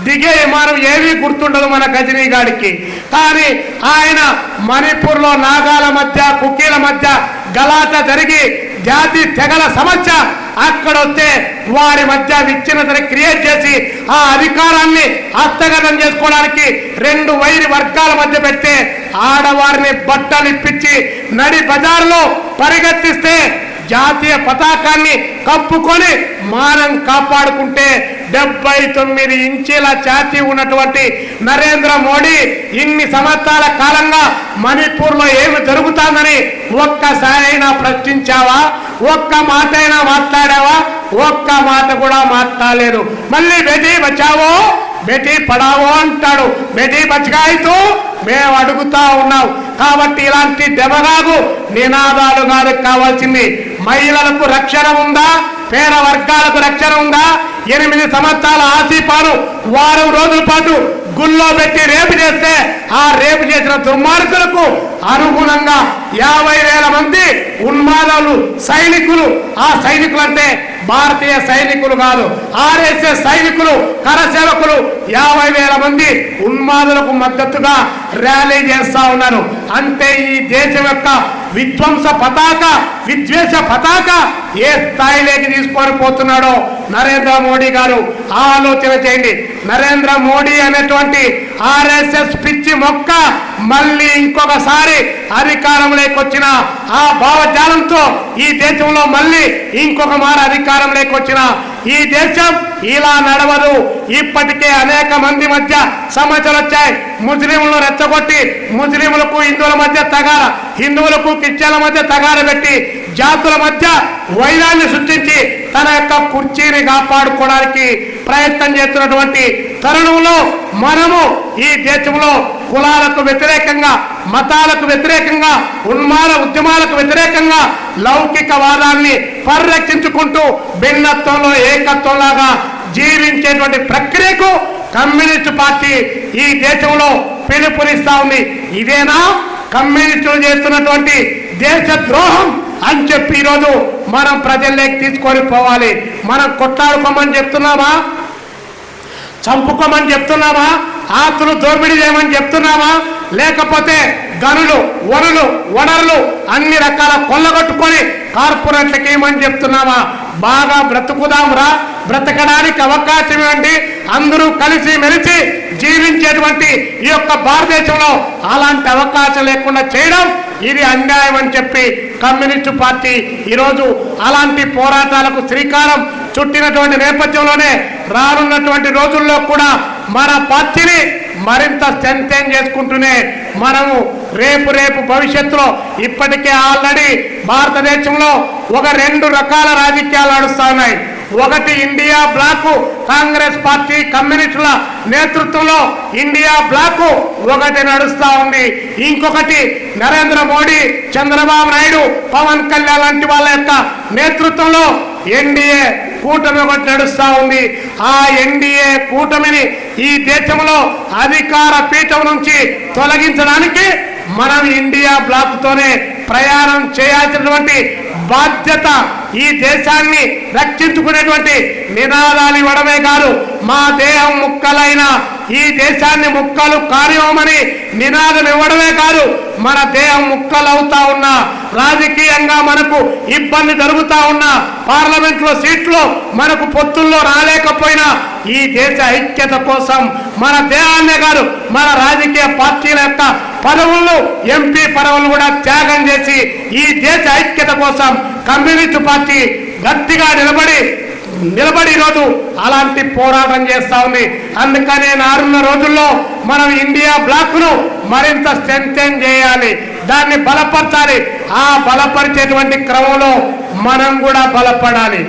దిగే విమానం ఏమీ గుర్తుండదు మన గజనీ గారికి. కానీ ఆయన మణిపూర్లో నాగాల మధ్య, కుకీల మధ్య గలాట జరిగి జాతి తెగల సమస్య అక్కడ వస్తే వారి మధ్య విచ్ఛిన్నతని క్రియేట్ చేసి ఆ అధికారాన్ని హస్తగతం చేసుకోవడానికి 2 వైరి వర్గాల మధ్య పెడితే ఆడవారిని బట్టలు ఇప్పించి నడి బజార్లో పరిగెత్తిస్తే జాతీయ పతాకాన్ని కప్పుకొని మానం కాపాడుకుంటే 79 ఇంచీల ఛాతీ ఉన్నటువంటి నరేంద్ర మోడీ ఇన్ని సంవత్సరాల కాలంగా మణిపూర్లో ఏమి జరుగుతుందని ఒక్కసారైనా ప్రశ్నించావా? ఒక్క మాట అయినా మాట్లాడావా? ఒక్క మాట కూడా మాట్లాడలేదు. మళ్ళీ బేటీ బచావో బేటీ పడావో అంటాడు. బేటీ బచగాయితో మేము అడుగుతా ఉన్నాం. కాబట్టి ఇలాంటి దెబ్బగాగు నినాదాలు కాదు కావాల్సింది. మహిళలకు రక్షణ ఉందా? పేద వర్గాలకు రక్షణ ఉందా? 8 సంవత్సరాల ఆసిపాలు వారం రోజుల పాటు గుళ్ళో పెట్టి రేపు చేస్తే ఆ రేపు చేసిన దుర్మార్గులకు అనుగుణంగా 50,000 మంది ఉన్మాదాలు సైనికులు, ఆ సైనికులు అంటే భారతీయ సైనికులు కాదు, ఆర్ఎస్ఎస్ సైనికులు, కరసేవకులు 50,000 మంది ఉన్మాదులకు మద్దతుగా ర్యాలీ చేస్తా ఉన్నారు. అంటే ఈ దేశం యొక్క విధ్వంస పతాక, విద్వేష పతాక ఏ స్థాయిలోకి తీసుకొని పోతున్నాడో నరేంద్ర మోడీ గారు ఆలోచన చేయండి. నరేంద్ర మోడీ అనేటువంటి ఆర్ఎస్ఎస్ పిచ్చి మొక్క మళ్ళీ ఇంకొకసారి అధికారంలోకి వచ్చిన ఆ భావజాలంతో ఈ దేశంలో మళ్ళీ ఇంకొక మారు అధికారంలోకి వచ్చిన ఈ దేశం ఇలా నడవదు. ఇప్పటికే అనేక మంది మధ్య సమస్యలు వచ్చాయి. ముస్లింలను రెచ్చగొట్టి ముస్లింలకు హిందువుల మధ్య తగార, హిందువులకు క్రిస్టియన్ల మధ్య తగార పెట్టి జాతుల మధ్య వైరాన్ని సృష్టించి తన యొక్క కుర్చీని కాపాడుకోవడానికి ప్రయత్నం చేస్తున్నటువంటి తరుణంలో మనము ఈ దేశంలో కులాలకు వ్యతిరేకంగా, మతాలకు వ్యతిరేకంగా, ఉన్మాద ఉద్యమాలకు వ్యతిరేకంగా లౌకికవాదాన్ని పరిరక్షించుకుంటూ భిన్నత్వంలో ఏకత్వంలాగా జీవించే విభజించేటువంటి ప్రక్రియకు కమ్యూనిస్టు పార్టీ ఈ దేశంలో పిలుపునిస్తా ఉంది. ఇదేనా కమ్యూనిస్టులు చేస్తున్నటువంటి దేశ ద్రోహం అని చెప్పి ఈరోజు మనం ప్రజల్లోకి తీసుకొని పోవాలి. మనం కొట్లాడుకోమని చెప్తున్నామా? చంపుకోమని చెప్తున్నామా? ఆస్తులు దోపిడీ చేయమని చెప్తున్నామా? లేకపోతే గనులు వనరులు అన్ని రకాల కొల్లగొట్టుకొని కార్పొరేట్లకి ఏమని చెప్తున్నామా? బాగా బ్రతుకుదాంరా, బ్రతకడానికి అవకాశం ఇవ్వండి, అందరూ కలిసి మెలిసి జీవించేటువంటి ఈ యొక్క భారతదేశంలో అలాంటి అవకాశం లేకుండా చేయడం ఇది అన్యాయం అని చెప్పి కమ్యూనిస్టు పార్టీ ఈరోజు అలాంటి పోరాటాలకు శ్రీకారం చుట్టినటువంటి నేపథ్యంలోనే రానున్నటువంటి రోజుల్లో కూడా మన పార్టీని మరింత స్ట్రెంథెన్ చేసుకుంటూనే మనము రేపు భవిష్యత్తులో ఇప్పటికే ఆల్రెడీ భారతదేశంలో ఒక 2 రకాల రాజకీయాలు నడుస్తా ఉన్నాయి. ఒకటి ఇండియా బ్లాక్, కాంగ్రెస్ పార్టీ కమ్యూనిస్టుల నేతృత్వంలో ఇండియా బ్లాక్ ఒకటి నడుస్తా ఉంది. ఇంకొకటి నరేంద్ర మోడీ, చంద్రబాబు నాయుడు, పవన్ కళ్యాణ్ లాంటి వాళ్ళ యొక్క నేతృత్వంలో ఎన్డీఏ కూటమి ఒకటి నడుస్తా ఉంది. ఆ ఎన్డీఏ కూటమిని ఈ దేశంలో అధికార పీఠం నుంచి తొలగించడానికి మనం ఇండియా బ్లాక్ తోనే ప్రయాణం చేయాల్సినటువంటి బాధ్యత, ఈ దేశాన్ని రక్షించుకునేటువంటి నినాదాలు ఇవ్వడమే కాదు, మా దేహం ముక్కలైన ఈ దేశాన్ని ముక్కలు కార్యమని నినాదం ఇవ్వడమే కాదు, మన దేహం ముక్కలు అవుతా ఉన్నా, రాజకీయంగా మనకు ఇబ్బంది జరుగుతా ఉన్నా, పార్లమెంట్లో సీట్లు మనకు పొత్తుల్లో రాలేకపోయినా ఈ దేశ ఐక్యత కోసం మన దేహాన్నే కాదు మన రాజకీయ పార్టీల యొక్క పదవులు, ఎంపీ పదవులు కూడా త్యాగం చేసి ఈ దేశ ఐక్యత కోసం కమ్యూనిస్టు పార్టీ గట్టిగా నిలబడి ఈరోజు అలాంటి పోరాటం చేస్తా ఉంది. అందుకనే రానున్న రోజుల్లో మనం ఇండియా బ్లాక్ను మరింత స్ట్రెంథెన్ చేయాలి, దాన్ని బలపరచాలి. ఆ బలపరిచేటువంటి క్రమంలో మనం కూడా బలపడాలి.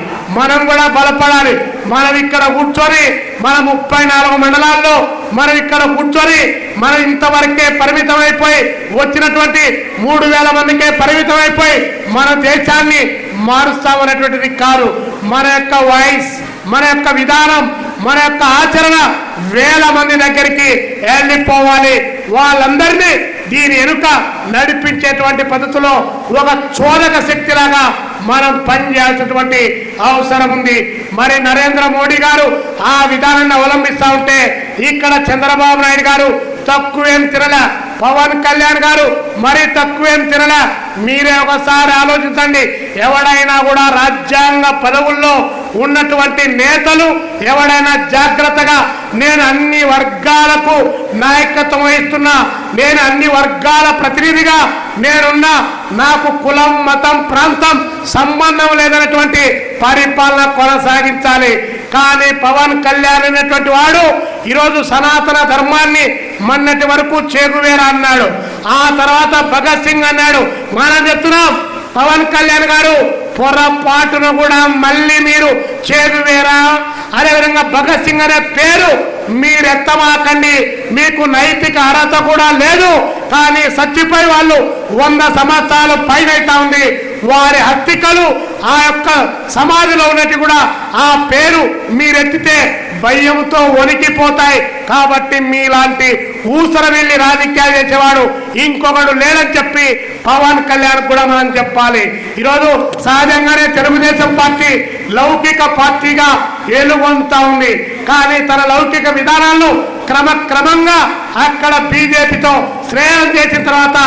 మనం ఇక్కడ కూర్చొని మన 34 మండలాల్లో మనం ఇక్కడ కూర్చొని మనం ఇంతవరకే పరిమితమైపోయి వచ్చినటువంటి 3000 మందికే పరిమితమైపోయి మన దేశాన్ని మారుస్తామనేటువంటిది కాదు. మన యొక్క వాయిస్, మన యొక్క విధానం, మన యొక్క ఆచరణ వేల మంది దగ్గరికి వెళ్ళిపోవాలి. వాళ్ళందరినీ దీని వెనుక నడిపించేటువంటి పద్ధతిలో ఒక చోదక శక్తిలాగా మనం పనిచేయాల్సినటువంటి అవసరం ఉంది. మరి నరేంద్ర మోడీ గారు ఆ విధానాన్ని అవలంబిస్తూ ఉంటే ఇక్కడ చంద్రబాబు నాయుడు గారు తక్కువేం తినలే, పవన్ కళ్యాణ్ గారు మరి తక్కువేం తినలే. మీరే ఒకసారి ఆలోచించండి. ఎవడైనా కూడా రాజ్యాంగ పదవుల్లో ఉన్నటువంటి నేతలు ఎవడైనా జాగ్రత్తగా నేను అన్ని వర్గాలకు నాయకత్వం వహిస్తున్నా, నేను అన్ని వర్గాల ప్రతినిధిగా నేనున్నా, నాకు కులం, మతం, ప్రాంతం సంబంధం లేదన్నటువంటి పరిపాలన కొనసాగించాలి. కానీ పవన్ కళ్యాణ్ అనేటువంటి వాడు ఈరోజు సనాతన ధర్మాన్ని మొన్నటి వరకు చేగువేరా అన్నాడు, ఆ తర్వాత భగత్ సింగ్ అన్నాడు. మనం చెప్తున్నాం పవన్ కళ్యాణ్ గారు పొరపాటున కూడా మళ్ళీ మీరు చేగువేరా అదేవిధంగా భగత్ సింగ్ అనే పేరు మీరు ఎత్తమాకండి, మీకు నైతిక అర్హత కూడా లేదు. కానీ చచ్చిపోయి వాళ్ళు 100 సంవత్సరాలు పైన అవుతా ఉంది. వారి హత్తికలు ఆ యొక్క సమాధిలో ఉన్నట్టు కూడా ఆ పేరు మీరెత్తితే భయంతో వణికిపోతాయి. కాబట్టి మీలాంటి ఊసర వెళ్ళి రాజకీయాలు చేసేవాడు ఇంకొకడు లేడని చెప్పి పవన్ కళ్యాణ్ కూడా మనం చెప్పాలి. ఈరోజు సహజంగానే తెలుగుదేశం పార్టీ లౌకిక పార్టీగా ఏలుగొంతా ఉంది. కానీ తన లౌకిక విధానాలను క్రమక్రమంగా అక్కడ బీజేపీతో శ్రేయం చేసిన తర్వాత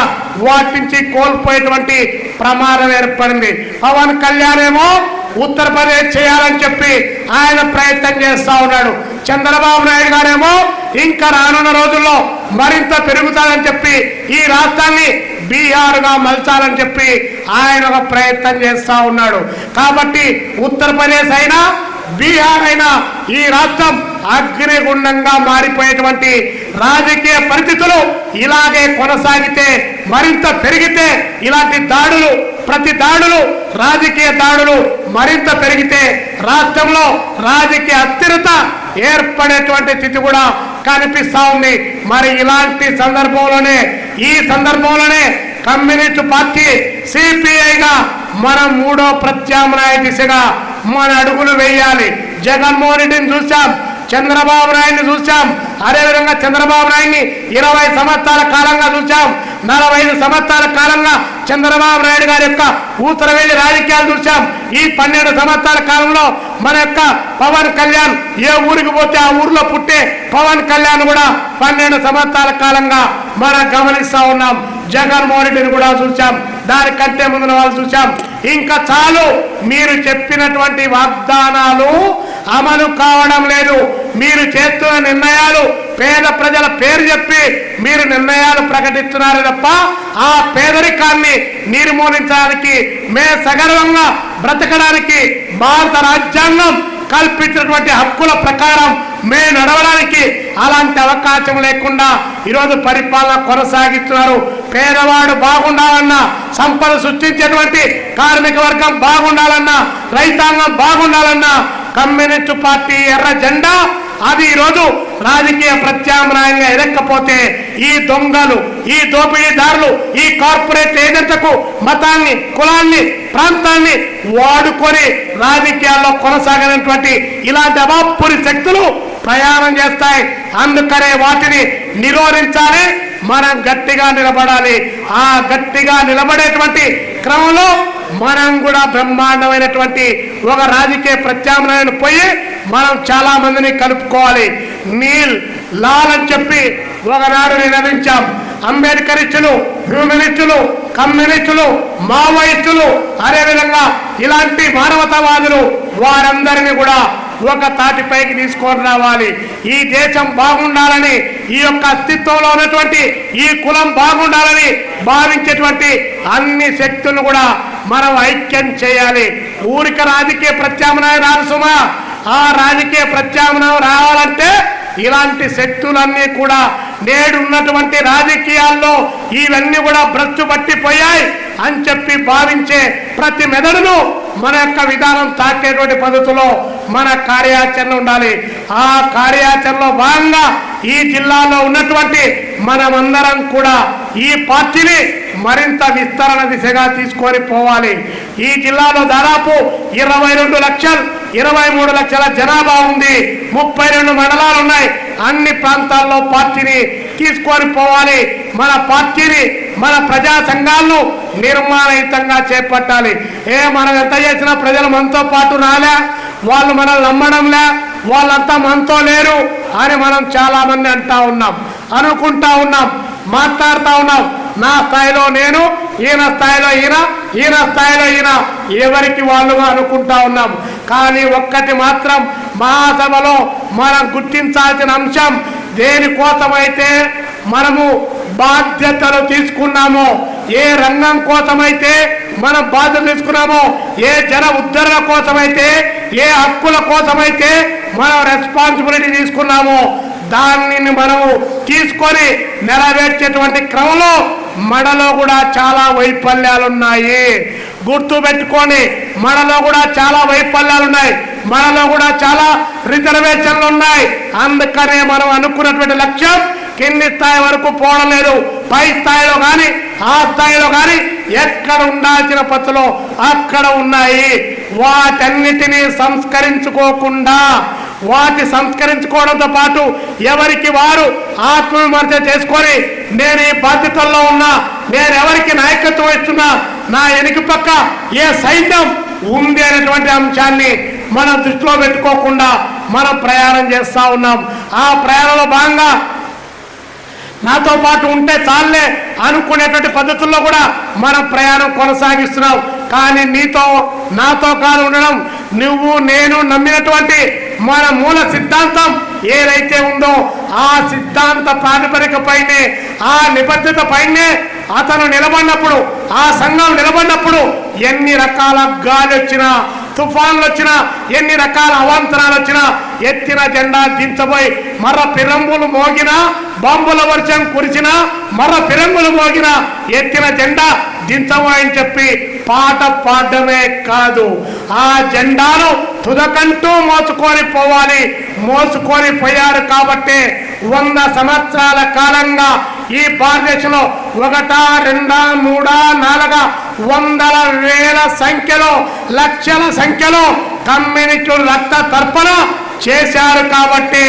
వాటి నుంచి కోల్పోయేటువంటి ప్రమాదం ఏర్పడింది. పవన్ కళ్యాణ్ ఏమో ఉత్తరప్రదేశ్ చేయాలని చెప్పి ఆయన ప్రయత్నం చేస్తా ఉన్నాడు. చంద్రబాబు నాయుడు గారేమో ఇంకా రానున్న రోజుల్లో మరింత పెరుగుతాడని చెప్పి ఈ రాష్ట్రాన్ని బీహార్గా మలచాలని చెప్పి ఆయన ఒక ప్రయత్నం చేస్తా ఉన్నాడు. కాబట్టి ఉత్తరప్రదేశ్ అయినా బీహార్ అయినా ఈ రాష్ట్రం అగ్నిగుండంగా మారిపోయేటువంటి రాజకీయ పరిస్థితులు ఇలాగే కొనసాగితే, మరింత పెరిగితే, ఇలాంటి దాడులు, ప్రతి దాడులు, రాజకీయ దాడులు మరింత పెరిగితే రాష్ట్రంలో రాజకీయ అస్థిరత ఏర్పడేటువంటి స్థితి కూడా కనిపిస్తా ఉంది. మరి ఇలాంటి సందర్భంలోనే కమ్యూనిస్టు పార్టీ సిపిఐగా మనం 3వ ప్రత్యామ్నాయ దిశగా మన అడుగులు వేయాలి. జగన్మోహన్ రెడ్డిని చూసాం, చంద్రబాబు నాయుడిని చూసాం, అదేవిధంగా చంద్రబాబు నాయుడిని 20 సంవత్సరాల కాలంగా చూసాం, 45 సంవత్సరాల కాలంగా చంద్రబాబు నాయుడు గారి యొక్క ఊసరవెల్లి రాజకీయాలు చూసాం. ఈ 12 సంవత్సరాల కాలంలో మన యొక్క పవన్ కళ్యాణ్ ఏ ఊరికి పోతే ఆ ఊరిలో పుట్టే పవన్ కళ్యాణ్ కూడా 12 సంవత్సరాల కాలంగా మనం గమనిస్తా ఉన్నాం. జగన్మోహన్ రెడ్డిని కూడా చూసాం, దానికంటే ముందున వాళ్ళు చూసాం. ఇంకా చాలు, మీరు చెప్పినటువంటి వాగ్దానాలు అమలు కావడం లేదు. మీరు చేస్తున్న నిర్ణయాలు పేద ప్రజల పేరు చెప్పి మీరు నిర్ణయాలు ప్రకటిస్తున్నారు తప్ప ఆ పేదరికాన్ని నిర్మూలించడానికి, సగర్వంగా బ్రతకడానికి భారత రాజ్యాంగం కల్పించినటువంటి హక్కుల ప్రకారం నడవడానికి అలాంటి అవకాశం లేకుండా ఈరోజు పరిపాలన కొనసాగిస్తున్నారు. పేదవాడు బాగుండాలన్నా, సంపద సృష్టించేటువంటి కార్మిక వర్గం బాగుండాలన్నా, రైతాంగం బాగుండాలన్నా కమ్యూనిస్టు పార్టీ ఎర్ర జెండా అది ఈరోజు రాజకీయ ప్రత్యామ్నాయంగా ఎదక్కపోతే ఈ దొంగలు, ఈ దోపిడీదారులు, ఈ కార్పొరేట్ ఏజెంట్లకు మతాన్ని, కులాన్ని, ప్రాంతాన్ని వాడుకొని రాజకీయాల్లో కొనసాగినటువంటి ఇలాంటి అవాపురి శక్తులు ప్రయాణం చేస్తాయి. అందుకనే వాటిని నిరోధించాలి, మనం గట్టిగా నిలబడాలి. ఆ గట్టిగా నిలబడేటువంటి క్రమంలో మనం కూడా బ్రహ్మాండమైనటువంటి ఒక రాజకీయ ప్రత్యామ్నాయాన్ని పోయి మనం చాలా మందిని కలుపుకోవాలి. నీల్ లాల్ అని చెప్పి ఒకనాడు నినదించాం. అంబేద్కరిస్టులు, హ్యూమనిస్టులు, కమ్యూనిస్టులు, మావోయిస్టులు, అదేవిధంగా ఇలాంటి మానవతావాదులు వారందరినీ కూడా ఒక తాటిపైకి తీసుకొని రావాలి. ఈ దేశం బాగుండాలని, ఈ యొక్క అస్తిత్వంలో ఉన్నటువంటి ఈ కులం బాగుండాలని భావించేటువంటి అన్ని శక్తులను కూడా మనం ఐక్యం చేయాలి. ఊరిక రాజకీయ ప్రత్యామ్నాయం రాదు సుమా. ఆ రాజకీయ ప్రత్యామ్నాయం రావాలంటే ఇలాంటి శక్తులన్నీ కూడా నేడున్నటువంటి రాజకీయాల్లో ఇవన్నీ కూడా భ్రష్టు పట్టిపోయాయి అని చెప్పి భావించే ప్రతి మెదడును మన యొక్క విధానం తాకేటువంటి పద్ధతిలో మన కార్యాచరణ ఉండాలి. ఆ కార్యాచరణలో భాగంగా ఈ జిల్లాలో ఉన్నటువంటి మనమందరం కూడా ఈ పార్టీని మరింత విస్తరణ దిశగా తీసుకొని పోవాలి. ఈ జిల్లాలో దాదాపు 22 లక్షలు 23 లక్షల జనాభా ఉంది, 32 మండలాలు ఉన్నాయి. అన్ని ప్రాంతాల్లో పార్టీని తీసుకొని పోవాలి. మన పార్టీని, మన ప్రజా సంఘాలను నిర్మాణయుతంగా చేపట్టాలి. మనం ఎంత చేసినా ప్రజలు మనతో పాటు రాలే, వాళ్ళు మనల్ని నమ్మడంలే, వాళ్ళంతా మనతో లేరు అని మనం చాలా మంది అంటా ఉన్నాం, అనుకుంటా ఉన్నాం, మాట్లాడుతూ ఉన్నాం. నా స్థాయిలో నేను, ఈయన స్థాయిలో ఈయన, ఈయన స్థాయిలో ఈయన, ఎవరికి వాళ్ళుగా అనుకుంటా ఉన్నాం. కానీ ఒక్కటి మాత్రం మహాసభలో మనం గుర్తించాల్సిన అంశం, దేనికోసమైతే మనము బాధ్యతలు తీసుకున్నామో, ఏ రంగం కోసమైతే మనం బాధ్యత తీసుకున్నామో, ఏ జన ఉద్ధరణ కోసమైతే, ఏ హక్కుల కోసమైతే మనం రెస్పాన్సిబిలిటీ తీసుకున్నామో దానిని మనము తీసుకొని నెరవేర్చేటువంటి క్రమంలో మనలో కూడా చాలా వైఫల్యాలు ఉన్నాయి. గుర్తు పెట్టుకొని, మనలో కూడా చాలా వైఫల్యాలు ఉన్నాయి, మనలో కూడా చాలా రిజర్వేషన్లు ఉన్నాయి. అందుకనే మనం అనుకున్నటువంటి లక్ష్యం కింది స్థాయి వరకు పోవడం లేదు. పై స్థాయిలో కానీ, ఆ స్థాయిలో కానీ ఎక్కడ ఉండాల్సిన పద్ధతిలో అక్కడ ఉన్నాయి. వాటన్నిటినీ సంస్కరించుకోకుండా, వాటి సంస్కరించుకోవడంతో పాటు ఎవరికి వారు ఆత్మవిమర్శ చేసుకొని, నేను ఈ బాధ్యతల్లో ఉన్నా, నేను ఎవరికి నాయకత్వం ఇస్తున్నా, నా వెనుక పక్క ఏ సైన్యం ఉంది అనేటువంటి అంశాన్ని మనం దృష్టిలో పెట్టుకోకుండా మనం ప్రయాణం చేస్తూ ఉన్నాం. ఆ ప్రయాణంలో భాగంగా నాతో పాటు ఉంటే చాలే అనుకునేటువంటి పద్ధతుల్లో కూడా మనం ప్రయాణం కొనసాగిస్తున్నాం. కానీ నీతో నాతో కాదు ఉండడం, నువ్వు నేను నమ్మినటువంటి మన మూల సిద్ధాంతం ఏదైతే ఉందో ఆ సిద్ధాంత ప్రాతిపదికపైనే, ఆ నిబద్ధత పైనే అతను నిలబడినప్పుడు, ఆ సంఘం నిలబడినప్పుడు ఎన్ని రకాల గాలి వచ్చినా, తుఫాన్లు వచ్చినా, ఎన్ని రకాల అవాంతరాలు వచ్చినా ఎత్తిన జెండా దించబోయి మర్ర పిరంగులు మోగినా, బాంబుల వర్షం కురిచినా, మర్ర పిరంగులు మోగినా ఎత్తిన జెండా దించబోయని చెప్పి పాట పాడమే కాదు, ఆ జెండాను తుదకంటూ మోసుకొని పోవాలి. మోసుకొని పోయారు కాబట్టి 100 సంవత్సరాల కాలంగా ఈ భారతదేశంలో 1, 2, 3, 4 వందల వేల సంఖ్యలో, లక్షల సంఖ్యలో కమ్యూనిస్టుల రక్త తర్పణ చేశారు. కాబట్టి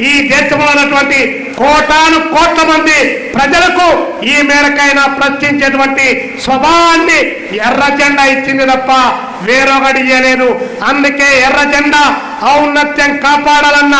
ఈ దేశంలో ఉన్నటువంటి కోటాను కోట్ల మంది ప్రజలకు ఈ మేరకైనా ప్రశ్నించేటువంటి స్వభావాన్ని ఎర్ర జెండా ఇచ్చింది తప్ప వేరొకటి ఇయ్యలేదు. అందుకే ఎర్ర జెండా ఔన్నత్యం కాపాడాలన్న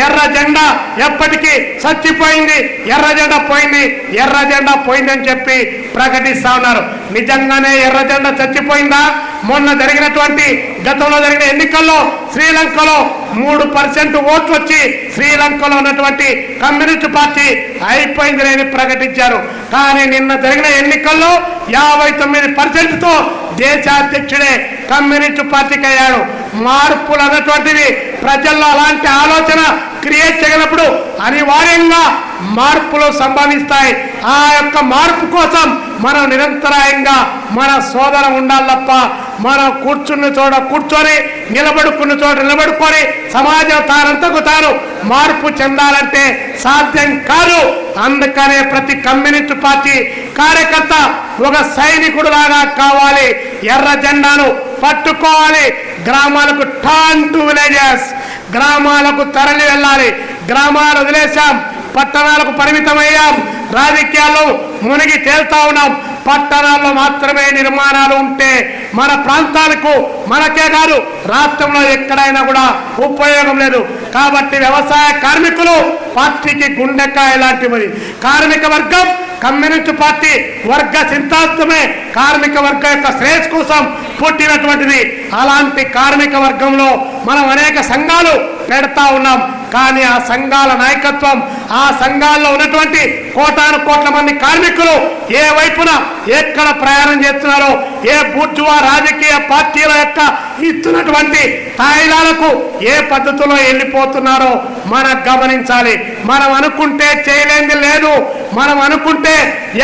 ఎర్ర జెండా ఎప్పటికీ చచ్చిపోయింది, ఎర్ర జెండా పోయింది, ఎర్ర జెండా పోయిందని చెప్పి ప్రకటిస్తా ఉన్నారు. నిజంగానే ఎర్ర జెండా చచ్చిపోయిందా? మొన్న జరిగినటువంటి గతంలో జరిగిన ఎన్నికల్లో శ్రీలంకలో 3% ఓట్లు వచ్చి శ్రీలంకలో ఉన్నటువంటి కమ్యూనిస్ట్ పార్టీ అయిపోయింది అని ప్రకటించారు. కానీ నిన్న జరిగిన ఎన్నికల్లో 59%తో దేశాధ్యక్షుడే కమ్యూనిస్ట్ పార్టీకి అయ్యాడు. మార్పులు అన్నటువంటివి ప్రజల్లో అలాంటి ఆలోచన క్రియేట్ చేయనప్పుడు అనివార్యంగా మార్పులు సంభవిస్తాయి. ఆ యొక్క మార్పు కోసం మనం నిరంతరాయంగా మన సోదరం ఉండాలి తప్ప మనం కూర్చున్న చోట కూర్చొని నిలబడుకున్న చోట నిలబడుకొని సమాజం తానంతకు తాను మార్పు చెందాలంటే సాధ్యం కాదు. అందుకనే ప్రతి కమ్యూనిస్ట్ పార్టీ కార్యకర్త ఒక సైనికుడు లాగా కావాలి. ఎర్ర జెండాను పట్టుకోవాలి. గ్రామాలకు టర్న్ టు విలేజెస్, గ్రామాలకు తరలి వెళ్ళాలి. గ్రామాలు వదిలేశాం, పట్టణాలకు పరిమితమయ్యాం, రాజకీయాల్లో మునిగి తేల్తా ఉన్నాం. పట్టణాల్లో మాత్రమే నిర్మాణాలు ఉంటే మన ప్రాంతాలకు మనకే కాదు రాష్ట్రంలో ఎక్కడైనా కూడా ఉపయోగం లేదు. కాబట్టి వ్యవసాయ కార్మికులు పార్టీకి గుండెకాయ లాంటివి. కార్మిక వర్గం కమ్యూనిస్ట్ పార్టీ వర్గ సిద్ధాంతమే కార్మిక వర్గం యొక్క శ్రేయస్ కోసం పుట్టినటువంటిది. అలాంటి కార్మిక వర్గంలో మనం అనేక సంఘాలు పెడతా ఉన్నాం. కానీ ఆ సంఘాల నాయకత్వం, ఆ సంఘాల్లో ఉన్నటువంటి కోటాను కోట్ల మంది కార్మికులు ఏ వైపున ఎక్కడ ప్రయాణం చేస్తున్నారో, ఏ బూర్జువా రాజకీయ పార్టీల యొక్క ఇస్తున్నటువంటి తాయిలాలకు ఏ పద్ధతిలో వెళ్ళిపోతున్నారో మనం గమనించాలి. మనం అనుకుంటే చేయలేనిది లేదు. మనం అనుకుంటే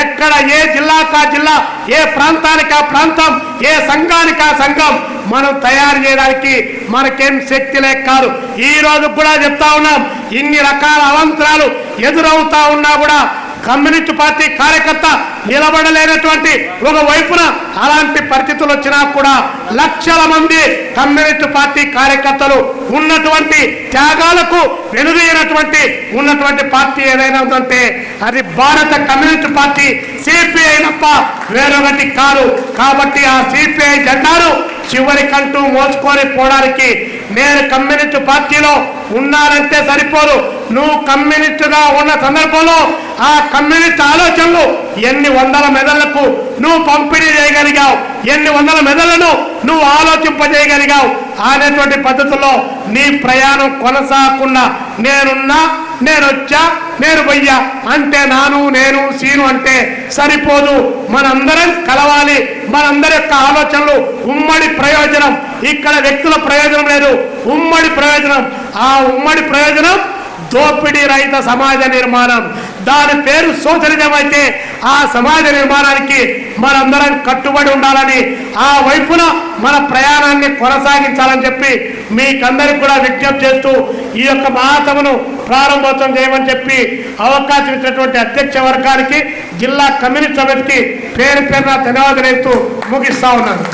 ఎక్కడ ఏ జిల్లాకా జిల్లా, ఏ ప్రాంతానికి ఆ ప్రాంతం, ఏ సంఘానికి ఆ సంఘం మనం తయారు చేయడానికి మనకేం శక్తి లేక కాదు. ఈ రోజు కూడా చెప్తా ఉన్నాం, ఇన్ని రకాల అవాంతరాలు ఎదురవుతా ఉన్నా కూడా కమ్యూనిస్ట్ పార్టీ కార్యకర్త నిలబడలేనటువంటి ఒక వైపున అలాంటి పరిస్థితులు వచ్చినా కూడా లక్షల మంది కమ్యూనిస్ట్ పార్టీ కార్యకర్తలు ఉన్నటువంటి త్యాగాలకు వెనుదీయనటువంటి ఉన్నటువంటి పార్టీ ఏదైనా ఉందంటే అది భారత కమ్యూనిస్ట్ పార్టీ సిపిఐ తప్ప వేరొకటి కాదు. కాబట్టి ఆ సిపిఐ జెండాను చివరికంటూ మోసుకొని పోవడానికి నేను కమ్యూనిస్ట్ పార్టీలో ఉన్నానంటే సరిపోదు. నువ్వు కమ్యూనిస్టుగా ఉన్న సందర్భంలో ఆ కమ్యూనిస్ట్ ఆలోచనలు ఎన్ని వందల మెదళ్లకు నువ్వు పంపిణీ చేయగలిగావు, ఎన్ని వందల మెదళ్లను నువ్వు ఆలోచింపజేయగలిగావు అనేటువంటి పద్ధతుల్లో నీ ప్రయాణం కొనసాగకుండా నేనున్నా, నేను వచ్చా, నేను పోయ్యా అంటే నాను నేను సీను అంటే సరిపోదు. మనందరం కలవాలి. మనందరి యొక్క ఆలోచనలు ఉమ్మడి ప్రయోజనం. ఇక్కడ వ్యక్తుల ప్రయోజనం లేదు, ఉమ్మడి ప్రయోజనం. ఆ ఉమ్మడి ప్రయోజనం దోపిడీ రహిత సమాజ నిర్మాణం. దాని పేరు సోషలిజం అయితే ఆ సమాజ నిర్మాణానికి మనందరం కట్టుబడి ఉండాలని, ఆ వైపున మన ప్రయాణాన్ని కొనసాగించాలని చెప్పి మీకందరికి కూడా విజ్ఞప్తి చేస్తూ ఈ యొక్క మహాసభను ప్రారంభోత్సవం చేయమని చెప్పి అవకాశం ఇచ్చినటువంటి అధ్యక్ష వర్గానికి, జిల్లా కమ్యూనిస్ట్ సమితికి పేరు పేరున ధన్యవాదాలు ఇస్తూ ముగిస్తా ఉన్నాను.